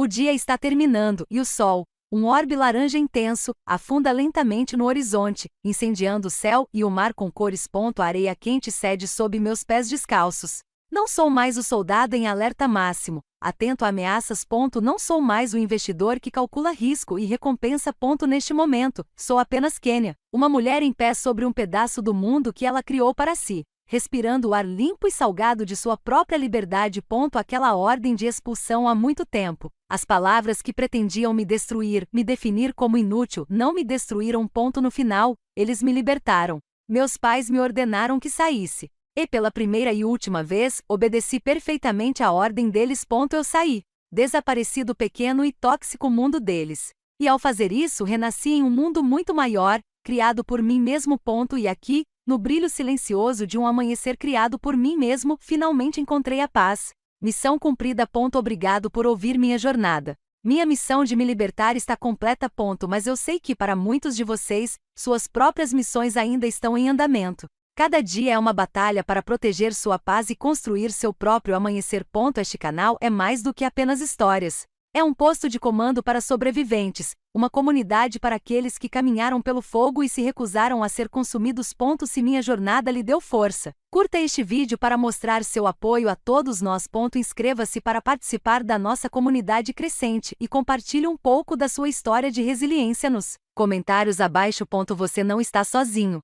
O dia está terminando e o sol, um orbe laranja intenso, afunda lentamente no horizonte, incendiando o céu e o mar com cores. A areia quente cede sob meus pés descalços. Não sou mais o soldado em alerta máximo, atento a ameaças. Não sou mais o investidor que calcula risco e recompensa. Neste momento, sou apenas Kênia, uma mulher em pé sobre um pedaço do mundo que ela criou para si, respirando o ar limpo e salgado de sua própria liberdade. Aquela ordem de expulsão há muito tempo. As palavras que pretendiam me destruir, me definir como inútil, não me destruíram. No final, eles me libertaram. Meus pais me ordenaram que saísse. E pela primeira e última vez, obedeci perfeitamente à ordem deles. Eu saí. Desapareci do pequeno e tóxico mundo deles. E ao fazer isso, renasci em um mundo muito maior, criado por mim mesmo. E aqui, no brilho silencioso de um amanhecer criado por mim mesmo, finalmente encontrei a paz. Missão cumprida. Obrigado por ouvir minha jornada. Minha missão de me libertar está completa. Mas eu sei que para muitos de vocês, suas próprias missões ainda estão em andamento. Cada dia é uma batalha para proteger sua paz e construir seu próprio amanhecer. Este canal é mais do que apenas histórias. É um posto de comando para sobreviventes, uma comunidade para aqueles que caminharam pelo fogo e se recusaram a ser consumidos. Se minha jornada lhe deu força, curta este vídeo para mostrar seu apoio a todos nós. Inscreva-se para participar da nossa comunidade crescente e compartilhe um pouco da sua história de resiliência nos comentários abaixo. Você não está sozinho.